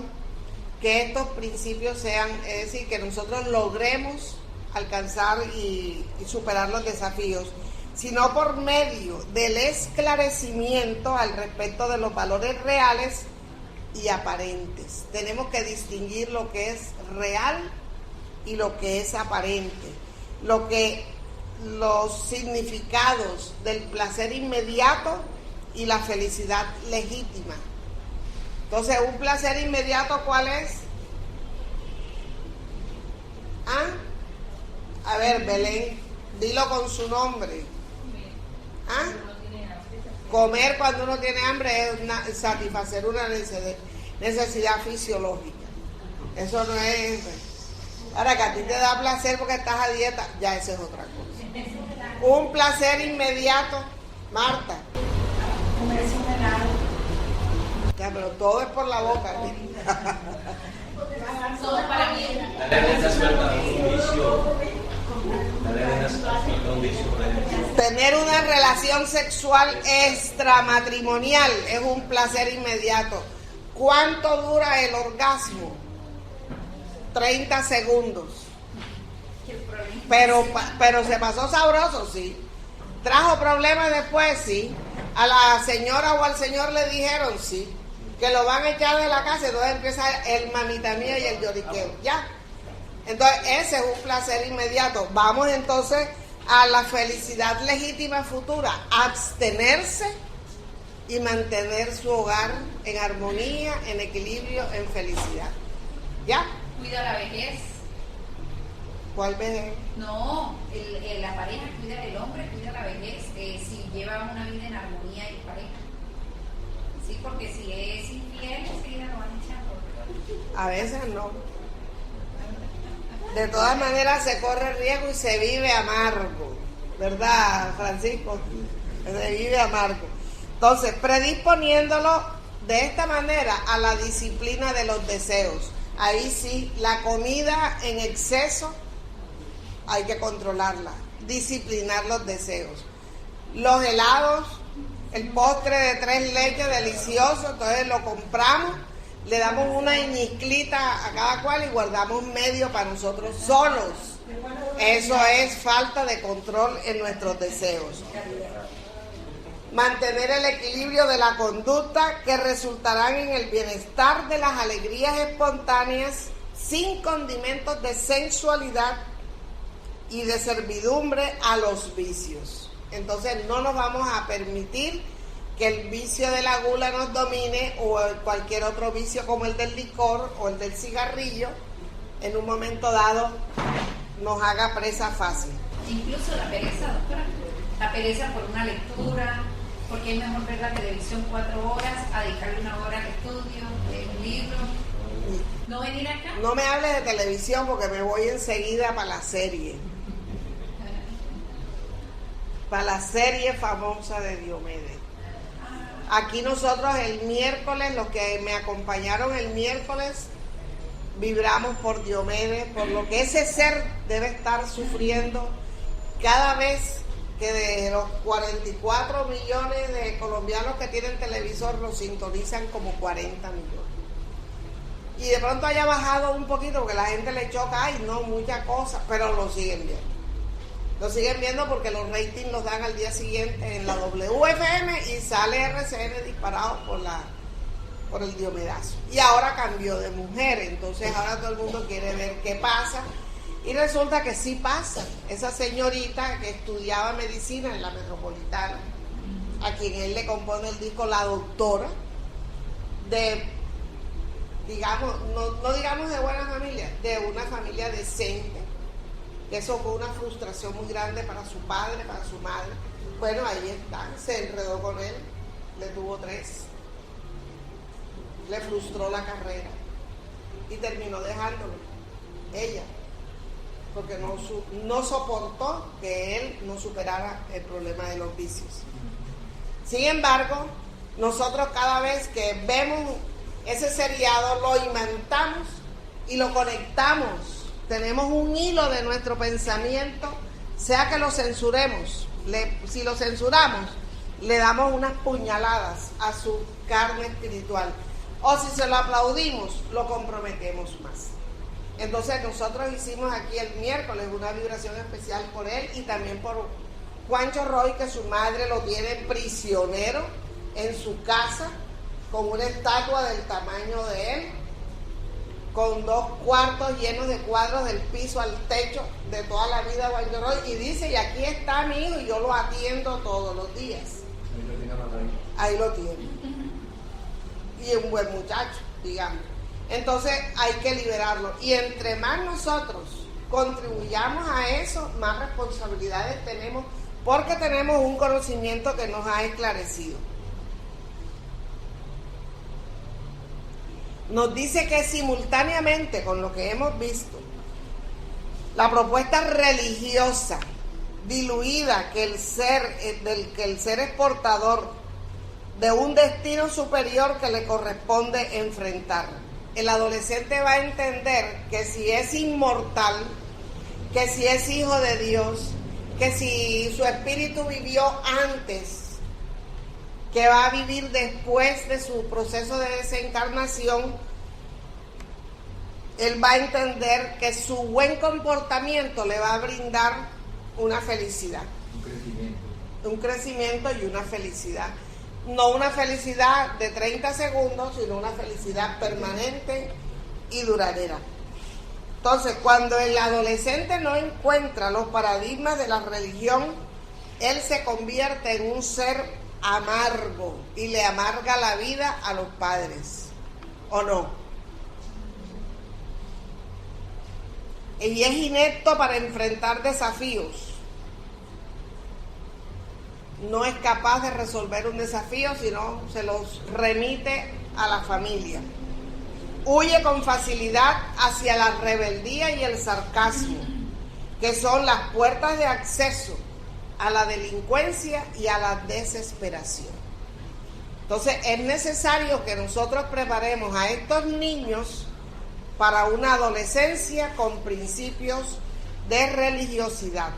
que estos principios sean, es decir, que nosotros logremos alcanzar y superar los desafíos, sino por medio del esclarecimiento al respecto de los valores reales y aparentes. Tenemos que distinguir lo que es real y lo que es aparente. Los significados del placer inmediato y la felicidad legítima. Entonces, un placer inmediato, ¿cuál es? A ver, Belén, dilo con su nombre. Comer cuando uno tiene hambre es satisfacer una necesidad fisiológica. Eso no es. Ahora que a ti te da placer porque estás a dieta, ya eso es otra cosa. Un placer inmediato, Marta. Comerse un helado. Ya, pero todo es por la boca. Todo para mí. Tener una relación sexual extramatrimonial es un placer inmediato. ¿Cuánto dura el orgasmo? 30 segundos. Pero se pasó sabroso, sí. ¿Trajo problemas después? Sí. ¿A la señora o al señor le dijeron? Sí. Que lo van a echar de la casa, entonces empieza el mamita mía y el lloriqueo. Ya. Entonces ese es un placer inmediato. Vamos entonces a la felicidad legítima futura. Abstenerse y mantener su hogar en armonía, en equilibrio, en felicidad. ¿Ya? Cuida la vejez. ¿Cuál vejez? No, la pareja cuida, el hombre cuida la vejez si lleva una vida en armonía y pareja. Sí, porque si es infiel, enseguida lo van a echar. A veces no. De todas maneras se corre riesgo y se vive amargo, ¿verdad, Francisco? Se vive amargo. Entonces, predisponiéndolo de esta manera a la disciplina de los deseos. Ahí sí, la comida en exceso hay que controlarla, disciplinar los deseos. Los helados, el postre de 3 leches delicioso, entonces lo compramos, le damos una ñisclita a cada cual y guardamos medio para nosotros solos. Eso es falta de control en nuestros deseos. Mantener el equilibrio de la conducta que resultarán en el bienestar de las alegrías espontáneas sin condimentos de sensualidad y de servidumbre a los vicios. Entonces no nos vamos a permitir que el vicio de la gula nos domine o cualquier otro vicio como el del licor o el del cigarrillo en un momento dado nos haga presa fácil. Incluso la pereza, doctora, la pereza por una lectura, porque es mejor ver la televisión 4 horas a dedicarle 1 hora al estudio, de un libro, no venir acá. No me hables de televisión porque me voy enseguida para la serie. Para la serie famosa de Diomedes. Aquí nosotros el miércoles, los que me acompañaron el miércoles, vibramos por Diomedes, por lo que ese ser debe estar sufriendo cada vez que de los 44 millones de colombianos que tienen televisor lo sintonizan como 40 millones. Y de pronto haya bajado un poquito porque la gente le choca, ay no, muchas cosas, pero lo siguen viendo. Lo siguen viendo porque los ratings los dan al día siguiente en la WFM y sale RCN disparado por el Diomedazo. Y ahora cambió de mujer, entonces ahora todo el mundo quiere ver qué pasa. Y resulta que sí pasa. Esa señorita que estudiaba medicina en la Metropolitana, a quien él le compone el disco La Doctora, de, digamos, no digamos de buena familia, de una familia decente. Eso fue una frustración muy grande para su padre, para su madre. Bueno, ahí está, se enredó con él, le tuvo 3, le frustró la carrera y terminó dejándolo, ella, porque no soportó que él no superara el problema de los vicios. Sin embargo, nosotros cada vez que vemos ese seriado lo imantamos y lo conectamos. Tenemos un hilo de nuestro pensamiento, sea que lo censuremos, si lo censuramos, le damos unas puñaladas a su carne espiritual. O si se lo aplaudimos, lo comprometemos más. Entonces nosotros hicimos aquí el miércoles una vibración especial por él y también por Juancho Roy, que su madre lo tiene prisionero en su casa, con una estatua del tamaño de él, con 2 cuartos llenos de cuadros del piso al techo de toda la vida de Juancho Roy, y dice, y aquí está mi hijo y yo lo atiendo todos los días. Ahí lo tiene. Y un buen muchacho, digamos. Entonces hay que liberarlo. Y entre más nosotros contribuyamos a eso, más responsabilidades tenemos, porque tenemos un conocimiento que nos ha esclarecido. nos dice que simultáneamente con lo que hemos visto, la propuesta religiosa diluida que el ser es portador de un destino superior que le corresponde enfrentar. El adolescente va a entender que si es inmortal, que si es hijo de Dios, que si su espíritu vivió antes, que va a vivir después de su proceso de desencarnación, él va a entender que su buen comportamiento le va a brindar una felicidad. Un crecimiento y una felicidad. No una felicidad de 30 segundos, sino una felicidad permanente y duradera. Entonces, cuando el adolescente no encuentra los paradigmas de la religión, él se convierte en un ser amargo y le amarga la vida a los padres, ¿o no? Y es inepto para enfrentar desafíos. No es capaz de resolver un desafío, sino se los remite a la familia. Huye con facilidad hacia la rebeldía y el sarcasmo, que son las puertas de acceso a la delincuencia y a la desesperación. Entonces es necesario que nosotros preparemos a estos niños para una adolescencia con principios de religiosidad.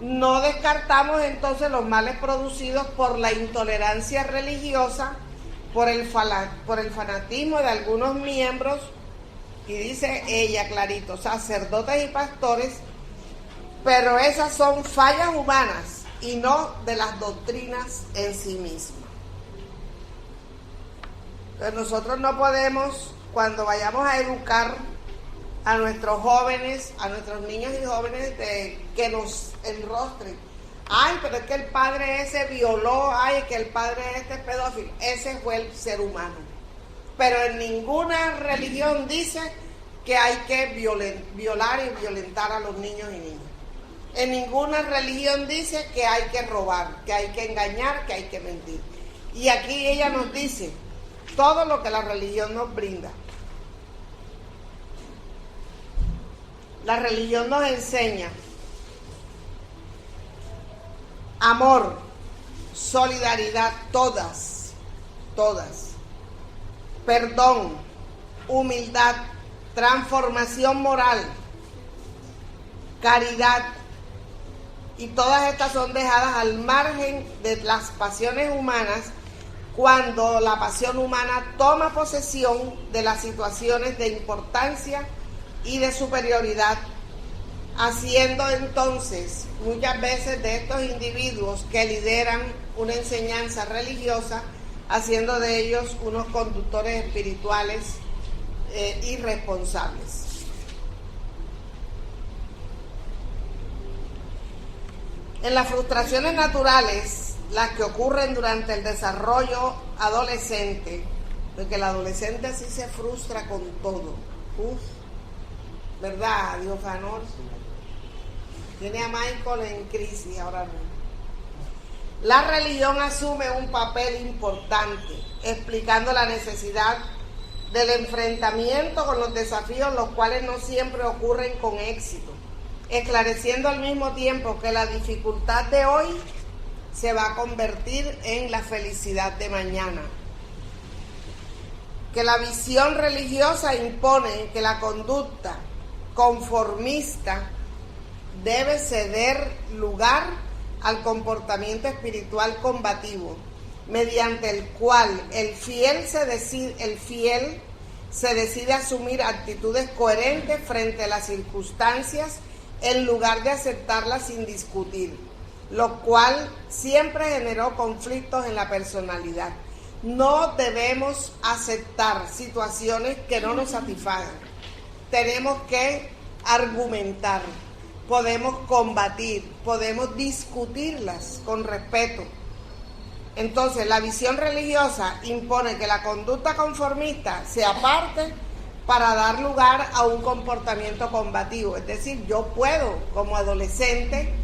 No descartamos entonces los males producidos por la intolerancia religiosa, por el fanatismo de algunos miembros, y dice ella clarito, sacerdotes y pastores, pero esas son fallas humanas y no de las doctrinas en sí mismas. Entonces nosotros no podemos, cuando vayamos a educar a nuestros jóvenes, a nuestros niños y jóvenes, que nos enrostren. Ay, pero es que el padre ese violó, ay, es que el padre este es pedófilo. Ese fue el ser humano. Pero en ninguna religión dice que hay que violar y violentar a los niños y niñas. En ninguna religión dice que hay que robar, que hay que engañar, que hay que mentir. Y aquí ella nos dice todo lo que la religión nos brinda. La religión nos enseña amor, solidaridad, todas, perdón, humildad, transformación moral, caridad, y todas estas son dejadas al margen de las pasiones humanas cuando la pasión humana toma posesión de las situaciones de importancia y de superioridad, haciendo entonces muchas veces de estos individuos que lideran una enseñanza religiosa, haciendo de ellos unos conductores espirituales irresponsables. En las frustraciones naturales, las que ocurren durante el desarrollo adolescente, porque el adolescente sí se frustra con todo. ¿Verdad, Diofanor? Tiene a Michael en crisis ahora mismo. La religión asume un papel importante, explicando la necesidad del enfrentamiento con los desafíos, los cuales no siempre ocurren con éxito, esclareciendo al mismo tiempo que la dificultad de hoy se va a convertir en la felicidad de mañana. Que la visión religiosa impone que la conducta conformista debe ceder lugar al comportamiento espiritual combativo, mediante el cual el fiel se decide asumir actitudes coherentes frente a las circunstancias en lugar de aceptarlas sin discutir, lo cual siempre generó conflictos en la personalidad. No debemos aceptar situaciones que no nos satisfagan. Tenemos que argumentar, podemos combatir, podemos discutirlas con respeto. Entonces, la visión religiosa impone que la conducta conformista se aparte para dar lugar a un comportamiento combativo. Es decir, yo puedo, como adolescente,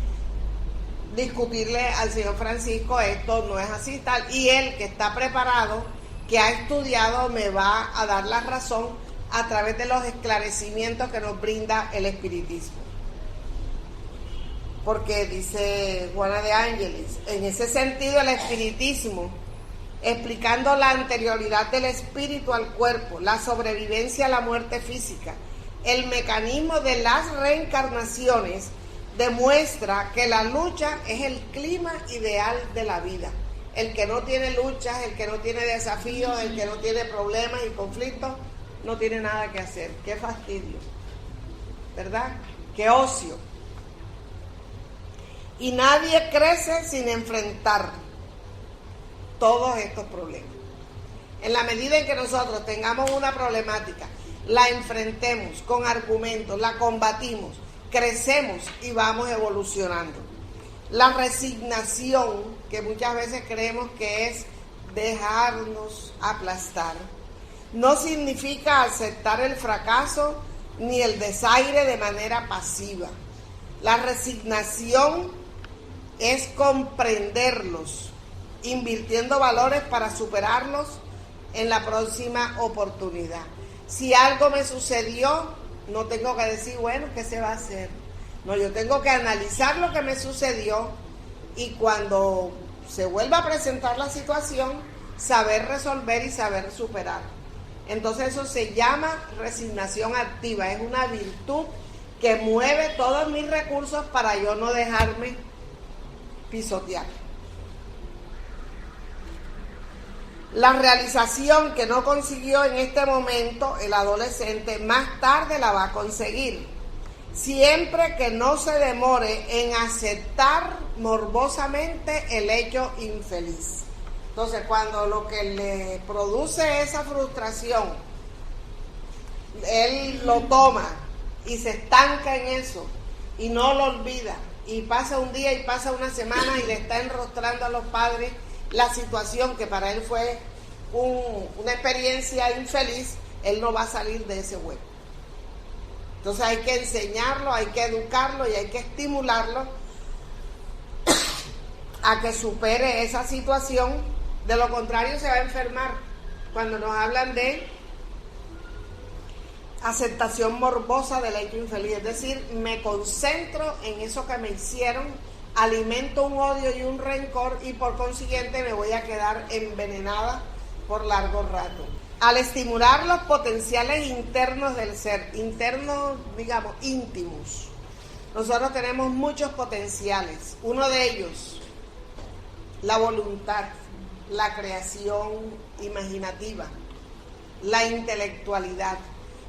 discutirle al señor Francisco, esto no es así, tal, y él que está preparado, que ha estudiado me va a dar la razón a través de los esclarecimientos que nos brinda el espiritismo. Porque dice Juana de Ángeles, en ese sentido el espiritismo, explicando la anterioridad del espíritu al cuerpo, la sobrevivencia a la muerte física, el mecanismo de las reencarnaciones, demuestra que la lucha es el clima ideal de la vida. El que no tiene luchas, el que no tiene desafíos, el que no tiene problemas y conflictos, no tiene nada que hacer. Qué fastidio, ¿verdad? Qué ocio. Y nadie crece sin enfrentar todos estos problemas. En la medida en que nosotros tengamos una problemática, la enfrentemos con argumentos, la combatimos, crecemos y vamos evolucionando. La resignación, que muchas veces creemos que es dejarnos aplastar, no significa aceptar el fracaso ni el desaire de manera pasiva. La resignación es comprenderlos, invirtiendo valores para superarlos en la próxima oportunidad. Si algo me sucedió, no tengo que decir, bueno, ¿qué se va a hacer? No, yo tengo que analizar lo que me sucedió y cuando se vuelva a presentar la situación, saber resolver y saber superar. Entonces eso se llama resignación activa, es una virtud que mueve todos mis recursos para yo no dejarme pisotear. La realización que no consiguió en este momento el adolescente, más tarde la va a conseguir, siempre que no se demore en aceptar morbosamente el hecho infeliz. Entonces, cuando lo que le produce esa frustración, él lo toma y se estanca en eso y no lo olvida, y pasa un día y pasa una semana y le está enrostrando a los padres la situación que para él fue una experiencia infeliz, él no va a salir de ese hueco. Entonces hay que enseñarlo, hay que educarlo y hay que estimularlo a que supere esa situación. De lo contrario se va a enfermar. Cuando nos hablan de aceptación morbosa del hecho infeliz, es decir, me concentro en eso que me hicieron, alimento un odio y un rencor y por consiguiente me voy a quedar envenenada por largo rato. Al estimular los potenciales internos del ser, internos, digamos, íntimos, nosotros tenemos muchos potenciales. Uno de ellos, la voluntad, la creación imaginativa, la intelectualidad.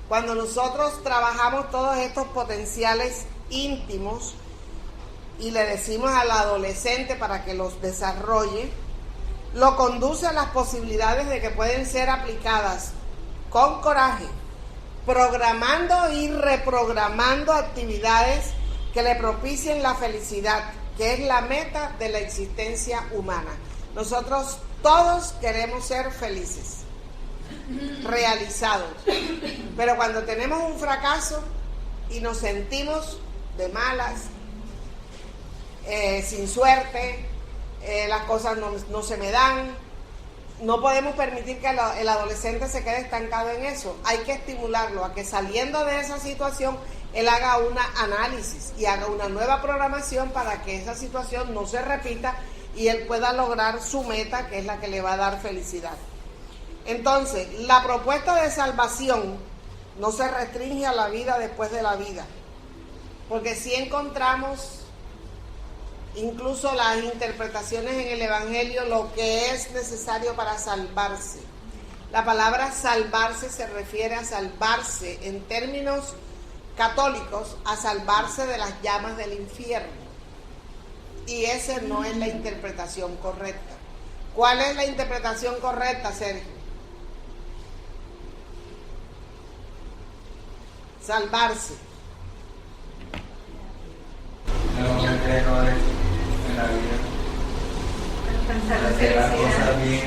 Cuando nosotros trabajamos todos estos potenciales íntimos y le decimos al adolescente para que los desarrolle, lo conduce a las posibilidades de que pueden ser aplicadas con coraje, programando y reprogramando actividades que le propicien la felicidad, que es la meta de la existencia humana. Nosotros todos queremos ser felices, realizados, pero cuando tenemos un fracaso y nos sentimos de malas, sin suerte, las cosas no se me dan, no podemos permitir que el adolescente se quede estancado en eso. Hay que estimularlo a que saliendo de esa situación él haga un análisis y haga una nueva programación para que esa situación no se repita y él pueda lograr su meta, que es la que le va a dar felicidad. Entonces, la propuesta de salvación no se restringe a la vida después de la vida, porque si encontramos incluso las interpretaciones en el Evangelio, lo que es necesario para salvarse. La palabra salvarse se refiere a salvarse en términos católicos, a salvarse de las llamas del infierno. Y esa no es la interpretación correcta. ¿Cuál es la interpretación correcta, Sergio? Salvarse. No cometer errores en la vida. Hacer las cosas bien.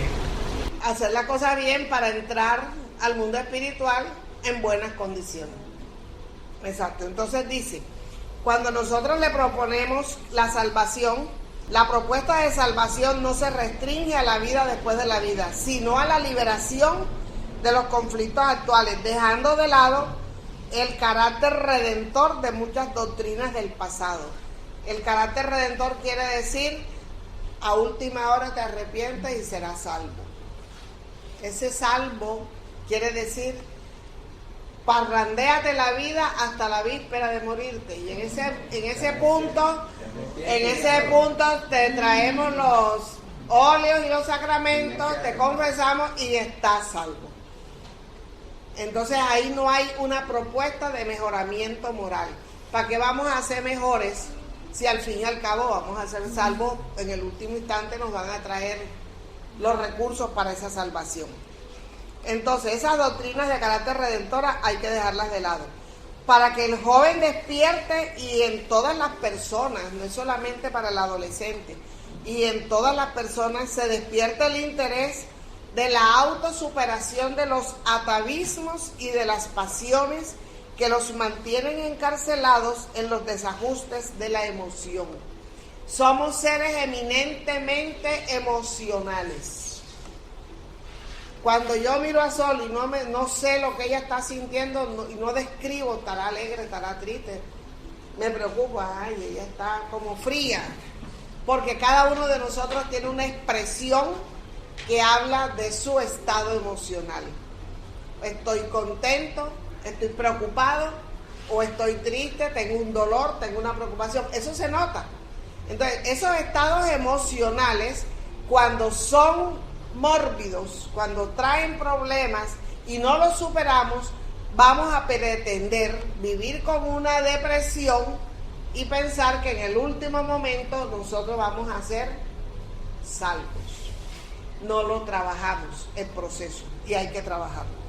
Hacer la cosa bien para entrar al mundo espiritual en buenas condiciones. Exacto. Entonces dice, cuando nosotros le proponemos la salvación, La propuesta de salvación no se restringe a la vida después de la vida, sino a la liberación de los conflictos actuales, dejando de lado el carácter redentor de muchas doctrinas del pasado. El carácter redentor quiere decir, a última hora te arrepientes y serás salvo. Ese salvo quiere decir, parrandéate la vida hasta la víspera de morirte. Y en ese punto te traemos los óleos y los sacramentos, te confesamos y estás salvo. Entonces ahí no hay una propuesta de mejoramiento moral. ¿Para qué vamos a ser mejores si al fin y al cabo vamos a ser salvos? En el último instante nos van a traer los recursos para esa salvación. Entonces esas doctrinas de carácter redentora hay que dejarlas de lado. Para que el joven despierte, y en todas las personas, no es solamente para el adolescente, y en todas las personas se despierte el interés de la autosuperación de los atavismos y de las pasiones que los mantienen encarcelados en los desajustes de la emoción. Somos seres eminentemente emocionales. Cuando yo miro a Sol y no sé lo que ella está sintiendo y no describo, estará alegre, estará triste, me preocupa, ay, ella está como fría, porque cada uno de nosotros tiene una expresión que habla de su estado emocional. Estoy contento, estoy preocupado, o estoy triste, tengo un dolor, tengo una preocupación. Eso se nota. Entonces, esos estados emocionales, cuando son mórbidos, cuando traen problemas y no los superamos, vamos a pretender vivir con una depresión y pensar que en el último momento nosotros vamos a ser salvos. No lo trabajamos, el proceso, y hay que trabajarlo.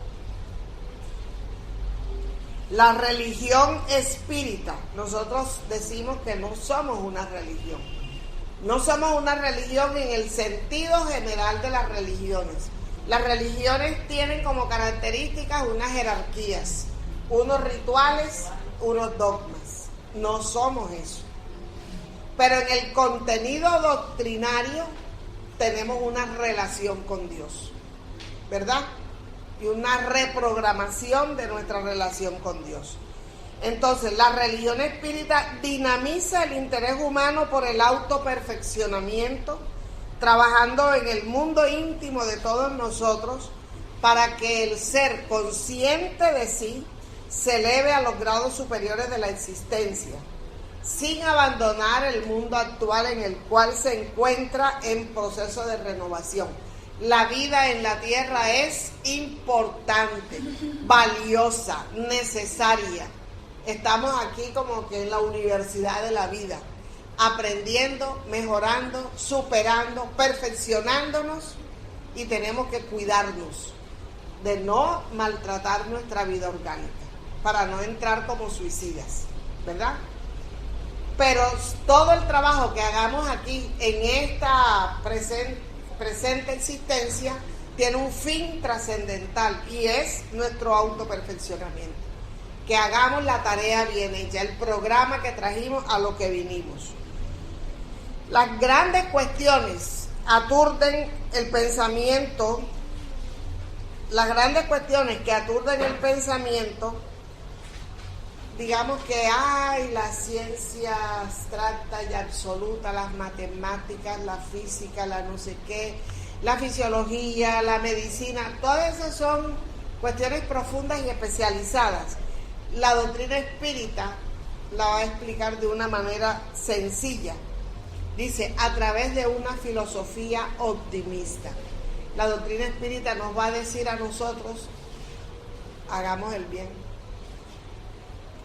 La religión espírita, nosotros decimos que no somos una religión. No somos una religión en el sentido general de las religiones. Las religiones tienen como características unas jerarquías, unos rituales, unos dogmas. No somos eso. Pero en el contenido doctrinario tenemos una relación con Dios, ¿verdad? Y una reprogramación de nuestra relación con Dios. Entonces, la religión espírita dinamiza el interés humano por el autoperfeccionamiento, trabajando en el mundo íntimo de todos nosotros para que el ser consciente de sí se eleve a los grados superiores de la existencia, sin abandonar el mundo actual en el cual se encuentra en proceso de renovación. La vida en la tierra es importante, valiosa, necesaria. Estamos aquí como que en la universidad de la vida, aprendiendo, mejorando, superando, perfeccionándonos, y tenemos que cuidarnos de no maltratar nuestra vida orgánica para no entrar como suicidas, ¿verdad? Pero todo el trabajo que hagamos aquí en esta presente existencia tiene un fin trascendental, y es nuestro autoperfeccionamiento. Que hagamos la tarea bien hecha, el programa que trajimos a lo que vinimos. Las grandes cuestiones aturden el pensamiento, las grandes cuestiones que aturden el pensamiento, digamos que hay la ciencia abstracta y absoluta, las matemáticas, la física, la no sé qué, la fisiología, la medicina, todas esas son cuestiones profundas y especializadas. La doctrina espírita la va a explicar de una manera sencilla. Dice, a través de una filosofía optimista. La doctrina espírita nos va a decir a nosotros, hagamos el bien.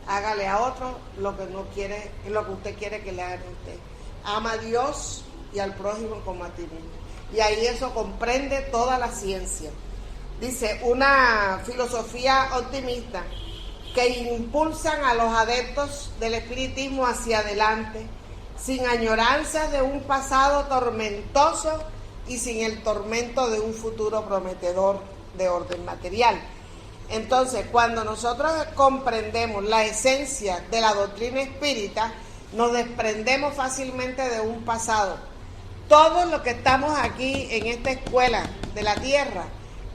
Hágale a otro lo que no quiere, lo que usted quiere que le hagan a usted. Ama a Dios y al prójimo como a ti mismo. Y ahí eso comprende toda la ciencia. Dice, una filosofía optimista que impulsan a los adeptos del espiritismo hacia adelante, sin añoranzas de un pasado tormentoso y sin el tormento de un futuro prometedor de orden material. Entonces, cuando nosotros comprendemos la esencia de la doctrina espírita, nos desprendemos fácilmente de un pasado. Todos los que estamos aquí en esta escuela de la tierra,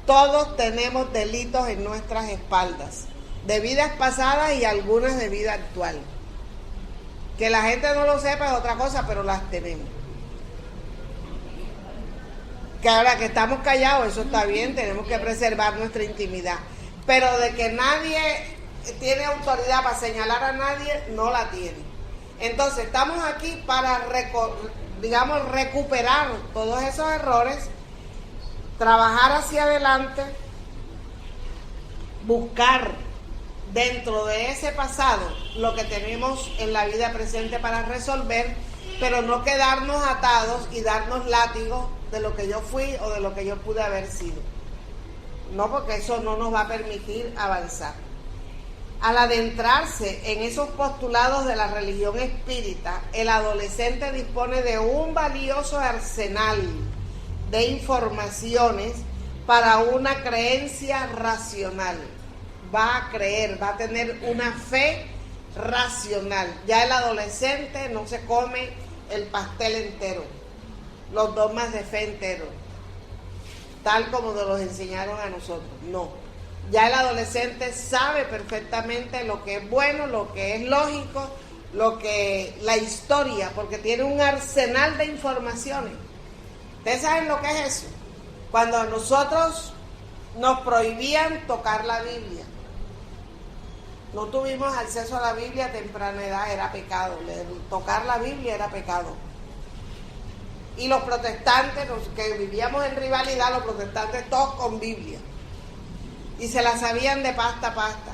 todos tenemos delitos en nuestras espaldas, de vidas pasadas y algunas de vida actual. Que la gente no lo sepa es otra cosa, pero las tenemos. Que ahora que estamos callados, eso está bien, tenemos que preservar nuestra intimidad. Pero de que nadie tiene autoridad para señalar a nadie, no la tiene. Entonces, estamos aquí para, recuperar todos esos errores, trabajar hacia adelante, buscar dentro de ese pasado lo que tenemos en la vida presente para resolver, pero no quedarnos atados y darnos látigos de lo que yo fui o de lo que yo pude haber sido. No, porque eso no nos va a permitir avanzar. Al adentrarse en esos postulados de la religión espírita, el adolescente dispone de un valioso arsenal de informaciones para una creencia racional. Va a creer, va a tener una fe racional. Ya el adolescente no se come el pastel entero, los dogmas de fe enteros, tal como nos los enseñaron a nosotros. No, ya el adolescente sabe perfectamente lo que es bueno, lo que es lógico, lo que la historia, porque tiene un arsenal de informaciones. ¿Ustedes saben lo que es eso? Cuando a nosotros nos prohibían tocar la Biblia, no tuvimos acceso a la Biblia a temprana edad, era pecado. Tocar la Biblia era pecado. Y los protestantes, los que vivíamos en rivalidad, los protestantes todos con Biblia. Y se la sabían de pasta a pasta.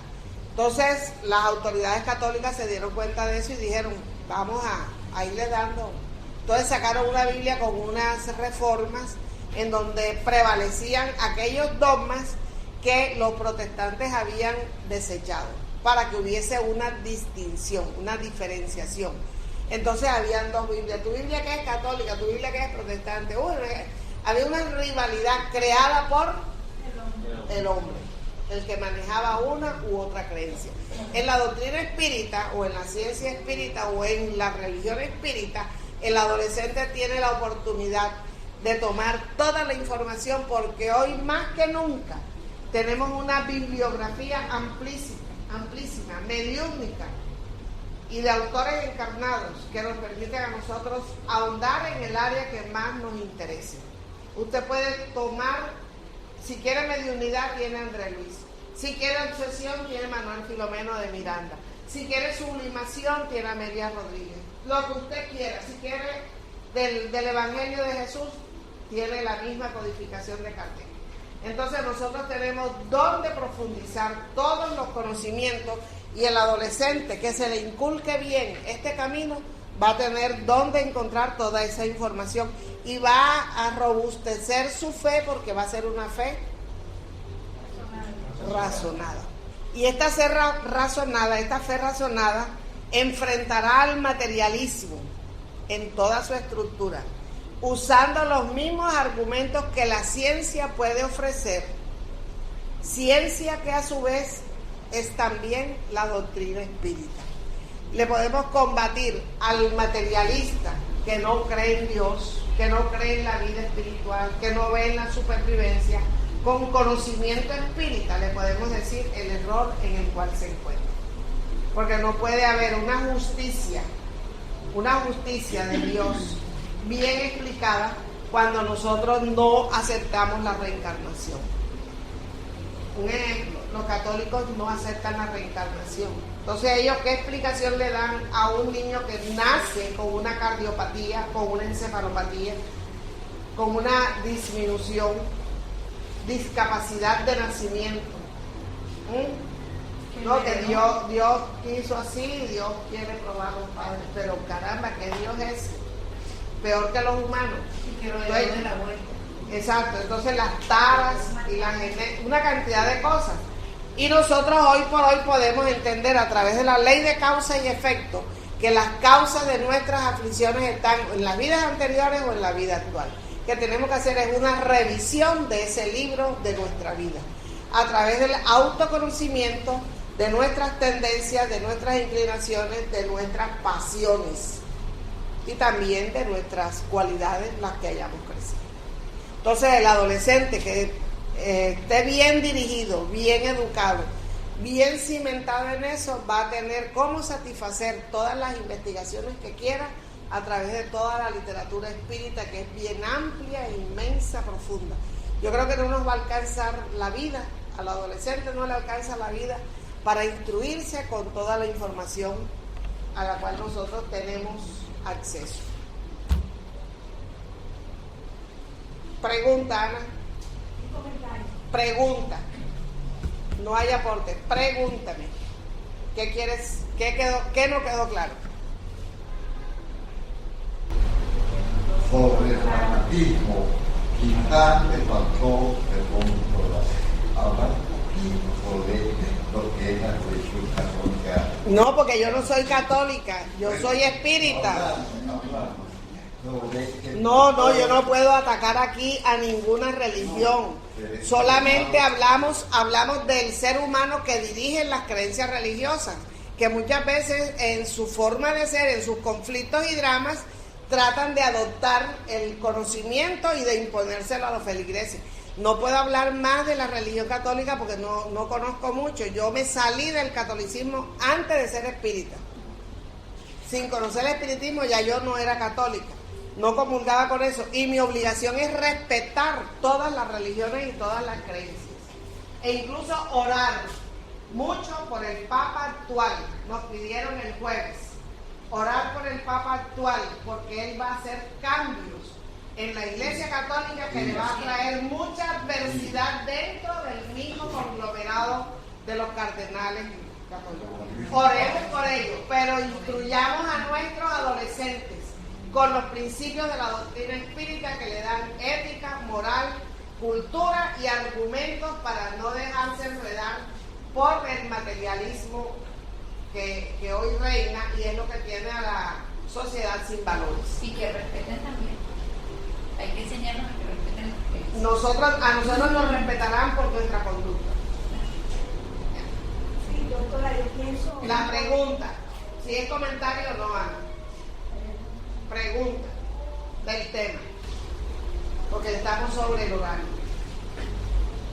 Entonces, las autoridades católicas se dieron cuenta de eso y dijeron, vamos a irle dando. Entonces sacaron una Biblia con unas reformas en donde prevalecían aquellos dogmas que los protestantes habían desechado, para que hubiese una distinción, una diferenciación. Entonces habían dos Biblias, tu Biblia que es católica, tu Biblia que es protestante. Había una rivalidad creada por el hombre, el que manejaba una u otra creencia. En la doctrina espírita, o en la ciencia espírita, o en la religión espírita, el adolescente tiene la oportunidad de tomar toda la información, porque hoy más que nunca tenemos una bibliografía amplísima, mediúnica, y de autores encarnados que nos permiten a nosotros ahondar en el área que más nos interese. Usted puede tomar, si quiere mediunidad, tiene Andrés Luis. Si quiere obsesión, tiene Manuel Filomeno de Miranda. Si quiere sublimación, tiene Amelia Rodríguez. Lo que usted quiera. Si quiere del Evangelio de Jesús, tiene la misma codificación de Kardec. Entonces nosotros tenemos donde profundizar todos los conocimientos, y el adolescente que se le inculque bien este camino va a tener donde encontrar toda esa información y va a robustecer su fe, porque va a ser una fe razonada. Y esta fe razonada enfrentará al materialismo en toda su estructura, usando los mismos argumentos que la ciencia puede ofrecer, ciencia que a su vez es también la doctrina espírita. Le podemos combatir al materialista que no cree en Dios, que no cree en la vida espiritual, que no ve en la supervivencia. Con conocimiento espírita le podemos decir el error en el cual se encuentra, porque no puede haber una justicia de Dios bien explicada cuando nosotros no aceptamos la reencarnación. Un ejemplo, los católicos no aceptan la reencarnación. Entonces ellos, ¿qué explicación le dan a un niño que nace con una cardiopatía, con una encefalopatía, con una disminución, discapacidad de nacimiento? No, que Dios quiso así, Dios quiere probar a los padres, pero caramba, que Dios es peor que los humanos. Y que lo de la vuelta. Exacto, entonces las taras y la gente, una cantidad de cosas. Y nosotros hoy por hoy podemos entender a través de la ley de causa y efecto que las causas de nuestras aflicciones están en las vidas anteriores o en la vida actual. Que tenemos que hacer es una revisión de ese libro de nuestra vida, a través del autoconocimiento, de nuestras tendencias, de nuestras inclinaciones, de nuestras pasiones y también de nuestras cualidades, las que hayamos crecido. Entonces el adolescente que esté bien dirigido, bien educado, bien cimentado en eso, va a tener cómo satisfacer todas las investigaciones que quiera a través de toda la literatura espírita, que es bien amplia, inmensa, profunda. Yo creo que no nos va a alcanzar la vida, al adolescente no le alcanza la vida para instruirse con toda la información a la cual nosotros tenemos acceso. Pregunta, Ana. Pregunta. No hay aporte. Pregúntame. ¿Qué quieres? ¿Qué no quedó claro? Sobre el fanatismo, quizás te faltó el punto. Hablar un poquito sobre lo que es la religión católica. No, porque yo no soy católica, yo soy espírita. No, yo no puedo atacar aquí a ninguna religión. Solamente hablamos del ser humano que dirige las creencias religiosas, que muchas veces en su forma de ser, en sus conflictos y dramas, tratan de adoptar el conocimiento y de imponérselo a los feligreses. No puedo hablar más de la religión católica porque no conozco mucho. Yo me salí del catolicismo antes de ser espírita. Sin conocer el espiritismo ya yo no era católica. No comulgaba con eso. Y mi obligación es respetar todas las religiones y todas las creencias. E incluso orar mucho por el Papa actual. Nos pidieron el jueves. Orar por el Papa actual porque él va a hacer cambios en la Iglesia Católica que le va a traer mucha adversidad dentro del mismo conglomerado de los cardenales católicos. Oremos por ello, pero instruyamos a nuestros adolescentes con los principios de la doctrina espírita que le dan ética, moral, cultura y argumentos para no dejarse enredar por el materialismo que hoy reina y es lo que tiene a la sociedad sin valores. Y que respeten también. Hay que enseñarnos a que respeten las creencias. A nosotros nos respetarán por nuestra conducta. Sí, doctora, yo pienso... La pregunta, si es comentario o no, Ana. Pregunta del tema, porque estamos sobre el horario.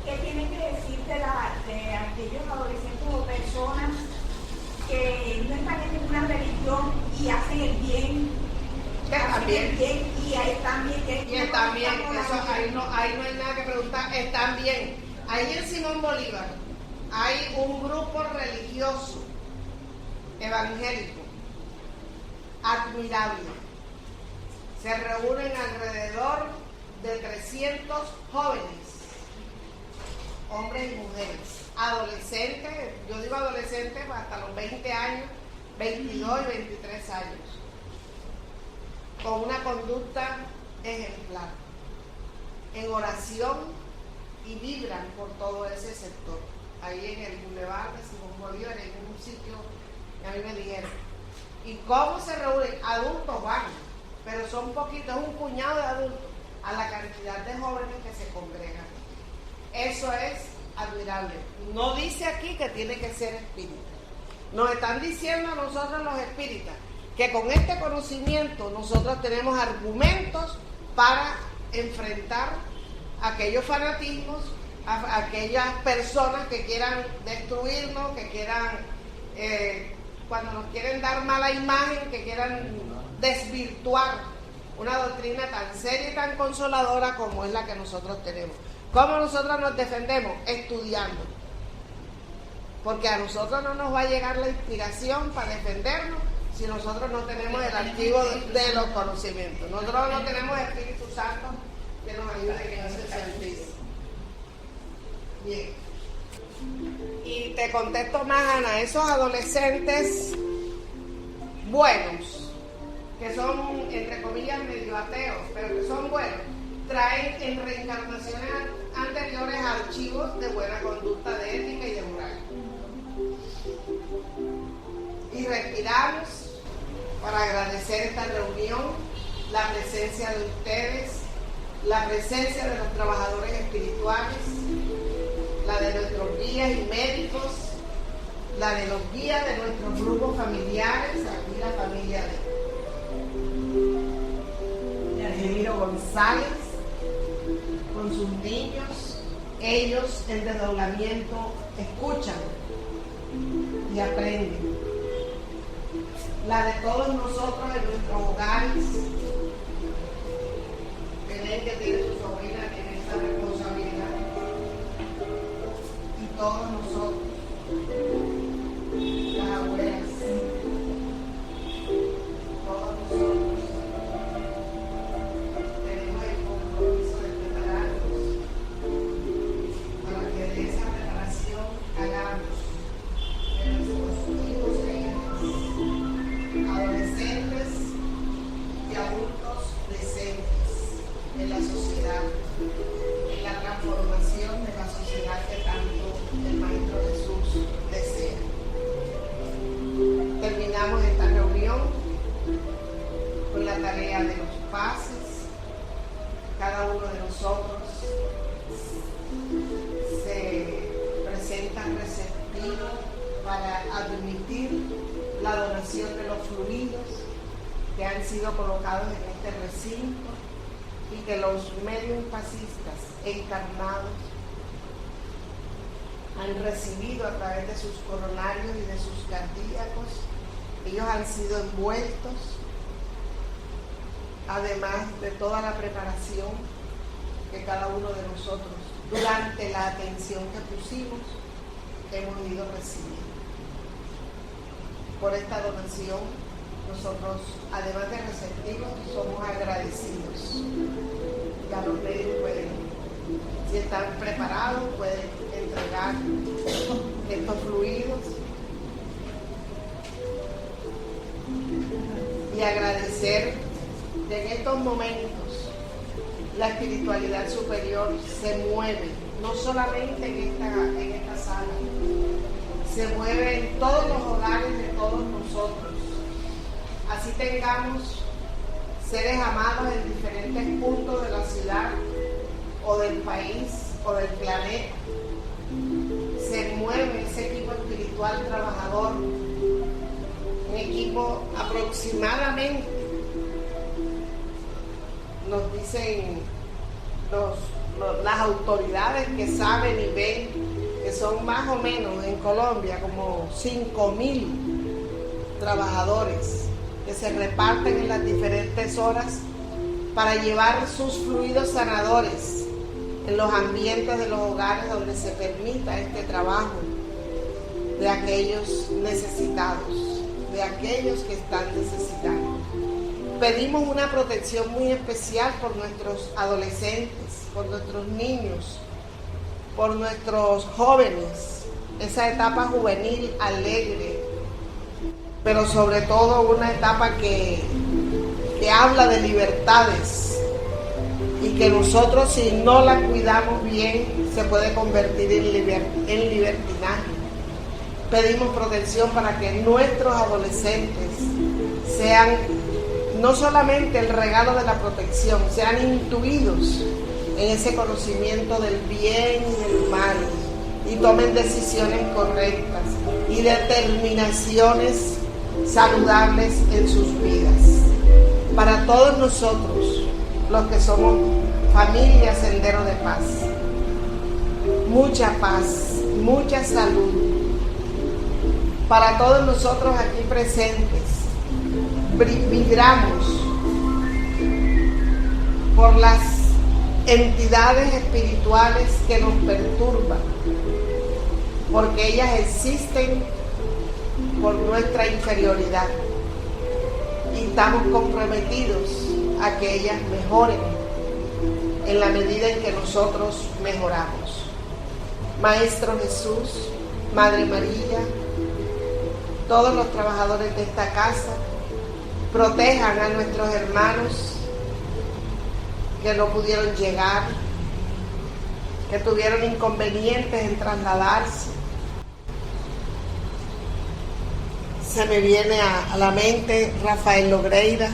¿Qué tienen que decir de aquellos adolescentes o personas que no están en ninguna religión y hacen el bien? Y están bien, eso, ahí no hay nada que preguntar, están bien. Ahí en Simón Bolívar hay un grupo religioso evangélico admirable. Se reúnen alrededor de 300 jóvenes, hombres y mujeres, adolescentes, yo digo adolescentes hasta los 20 años, 22 y 23 años, con una conducta ejemplar, en oración y vibran por todo ese sector. Ahí en el Boulevard de Simón Bolívar, en un sitio que a mí me dijeron. ¿Y cómo se reúnen? Adultos van, pero son poquitos, es un puñado de adultos a la cantidad de jóvenes que se congregan. Eso es admirable. No dice aquí que tiene que ser espírita. Nos están diciendo a nosotros los espíritas que con este conocimiento nosotros tenemos argumentos para enfrentar aquellos fanatismos, a aquellas personas que quieran destruirnos, que quieran, cuando nos quieren dar mala imagen, que quieran desvirtuar una doctrina tan seria y tan consoladora como es la que nosotros tenemos. ¿Cómo nosotros nos defendemos? Estudiando. Porque a nosotros no nos va a llegar la inspiración para defendernos si nosotros no tenemos el archivo de los conocimientos. Nosotros no tenemos Espíritu Santo que nos ayude en ese sentido. Bien. Y te contesto más, Ana, esos adolescentes buenos, que son, entre comillas, medio ateos, pero que son buenos, traen en reencarnaciones anteriores archivos de buena conducta, de ética y de moral. Y respiramos para agradecer esta reunión, la presencia de ustedes, la presencia de los trabajadores espirituales, la de nuestros guías y médicos, la de los guías de nuestros grupos familiares, aquí la familia de Argemiro González, con sus niños. Ellos en desdoblamiento escuchan y aprenden. La de todos nosotros en nuestros hogares, Belén, que tiene su sobrina, tiene esa responsabilidad, y todos nosotros, las abuelas, todos nosotros tenemos el compromiso de prepararnos para que de esa preparación hagamos de nuestros hijos e hijas adolescentes y adultos decentes en la sociedad, en la transformación de la sociedad que tanto el Maestro Jesús desea. Terminamos esta reunión con la tarea de los pases. Cada uno de nosotros se presenta receptivo para admitir la donación de los fluidos que han sido colocados en este recinto y que los medios fascistas encarnados han recibido a través de sus coronarios y de sus cardíacos. Ellos han sido envueltos, además de toda la preparación que cada uno de nosotros, durante la atención que pusimos, hemos ido recibiendo. Por esta donación, nosotros, además de receptivos, somos agradecidos. Ya los medios pueden, si están preparados, pueden entregar estos fluidos y agradecer que en estos momentos la espiritualidad superior se mueve, no solamente en esta sala, se mueve en todos los hogares de todos nosotros. Así tengamos seres amados en diferentes puntos de la ciudad o del país o del planeta. Se mueve ese equipo espiritual trabajador, un equipo aproximadamente, nos dicen las autoridades que saben y ven, que son más o menos en Colombia como 5.000 trabajadores que se reparten en las diferentes horas para llevar sus fluidos sanadores en los ambientes de los hogares donde se permita este trabajo de aquellos necesitados, de aquellos que están necesitando. Pedimos una protección muy especial por nuestros adolescentes, por nuestros niños, por nuestros jóvenes, esa etapa juvenil alegre, pero sobre todo una etapa que habla de libertades y que nosotros, si no la cuidamos bien, se puede convertir en libertinaje. Pedimos protección para que nuestros adolescentes sean no solamente el regalo de la protección, sean intuidos en ese conocimiento del bien y del mal y tomen decisiones correctas y determinaciones saludables en sus vidas. Para todos nosotros, los que somos familia Sendero de Paz, mucha paz, mucha salud. Para todos nosotros aquí presentes, vibramos por las entidades espirituales que nos perturban, porque ellas existen por nuestra inferioridad y estamos comprometidos a que ellas mejoren en la medida en que nosotros mejoramos. Maestro Jesús, Madre María, todos los trabajadores de esta casa, protejan a nuestros hermanos que no pudieron llegar, que tuvieron inconvenientes en trasladarse. Se me viene a la mente Rafael Logreira,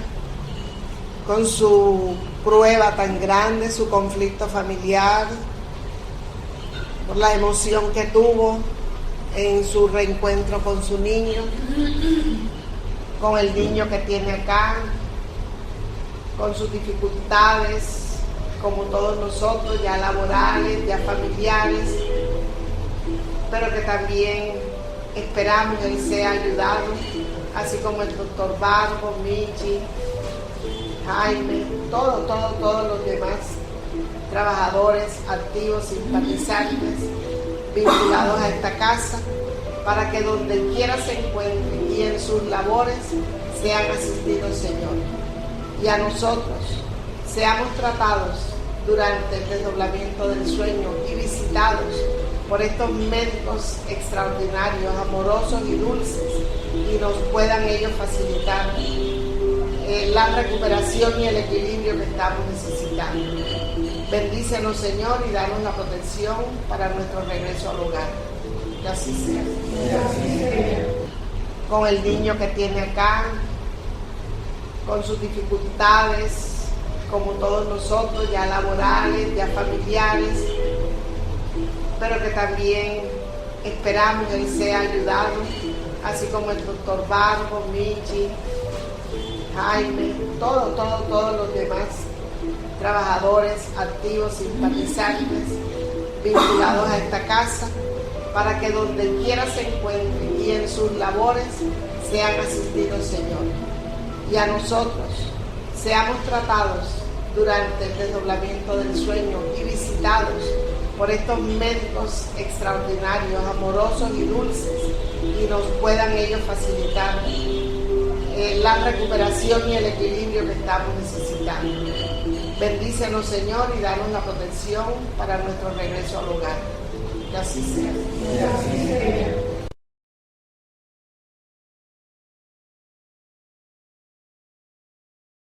con su prueba tan grande, su conflicto familiar, por la emoción que tuvo en su reencuentro con su niño, con el niño que tiene acá, con sus dificultades, como todos nosotros, ya laborales, ya familiares, pero que también esperamos que Él sea ayudado, así como el doctor Barbo, Michi, Jaime, todos los demás trabajadores activos, simpatizantes, vinculados a esta casa, para que donde quiera se encuentren y en sus labores sean asistidos, Señor. Y a nosotros seamos tratados durante el desdoblamiento del sueño y visitados por estos médicos extraordinarios, amorosos y dulces, y nos puedan ellos facilitar la recuperación y el equilibrio que estamos necesitando. Bendícenos, Señor, y danos la protección para nuestro regreso al hogar. Que así sea. Con el niño que tiene acá, con sus dificultades, como todos nosotros, ya laborales, ya familiares, pero que también esperamos que Él sea ayudado, así como el doctor Barbo, Michi, Jaime, todos los demás trabajadores activos, simpatizantes, vinculados a esta casa, para que donde quiera se encuentren y en sus labores sean asistidos, Señor. Y a nosotros seamos tratados durante el desdoblamiento del sueño y visitados por estos médicos extraordinarios, amorosos y dulces, y nos puedan ellos facilitar la recuperación y el equilibrio que estamos necesitando. Bendícenos, Señor, y danos la protección para nuestro regreso al hogar. Que así sea.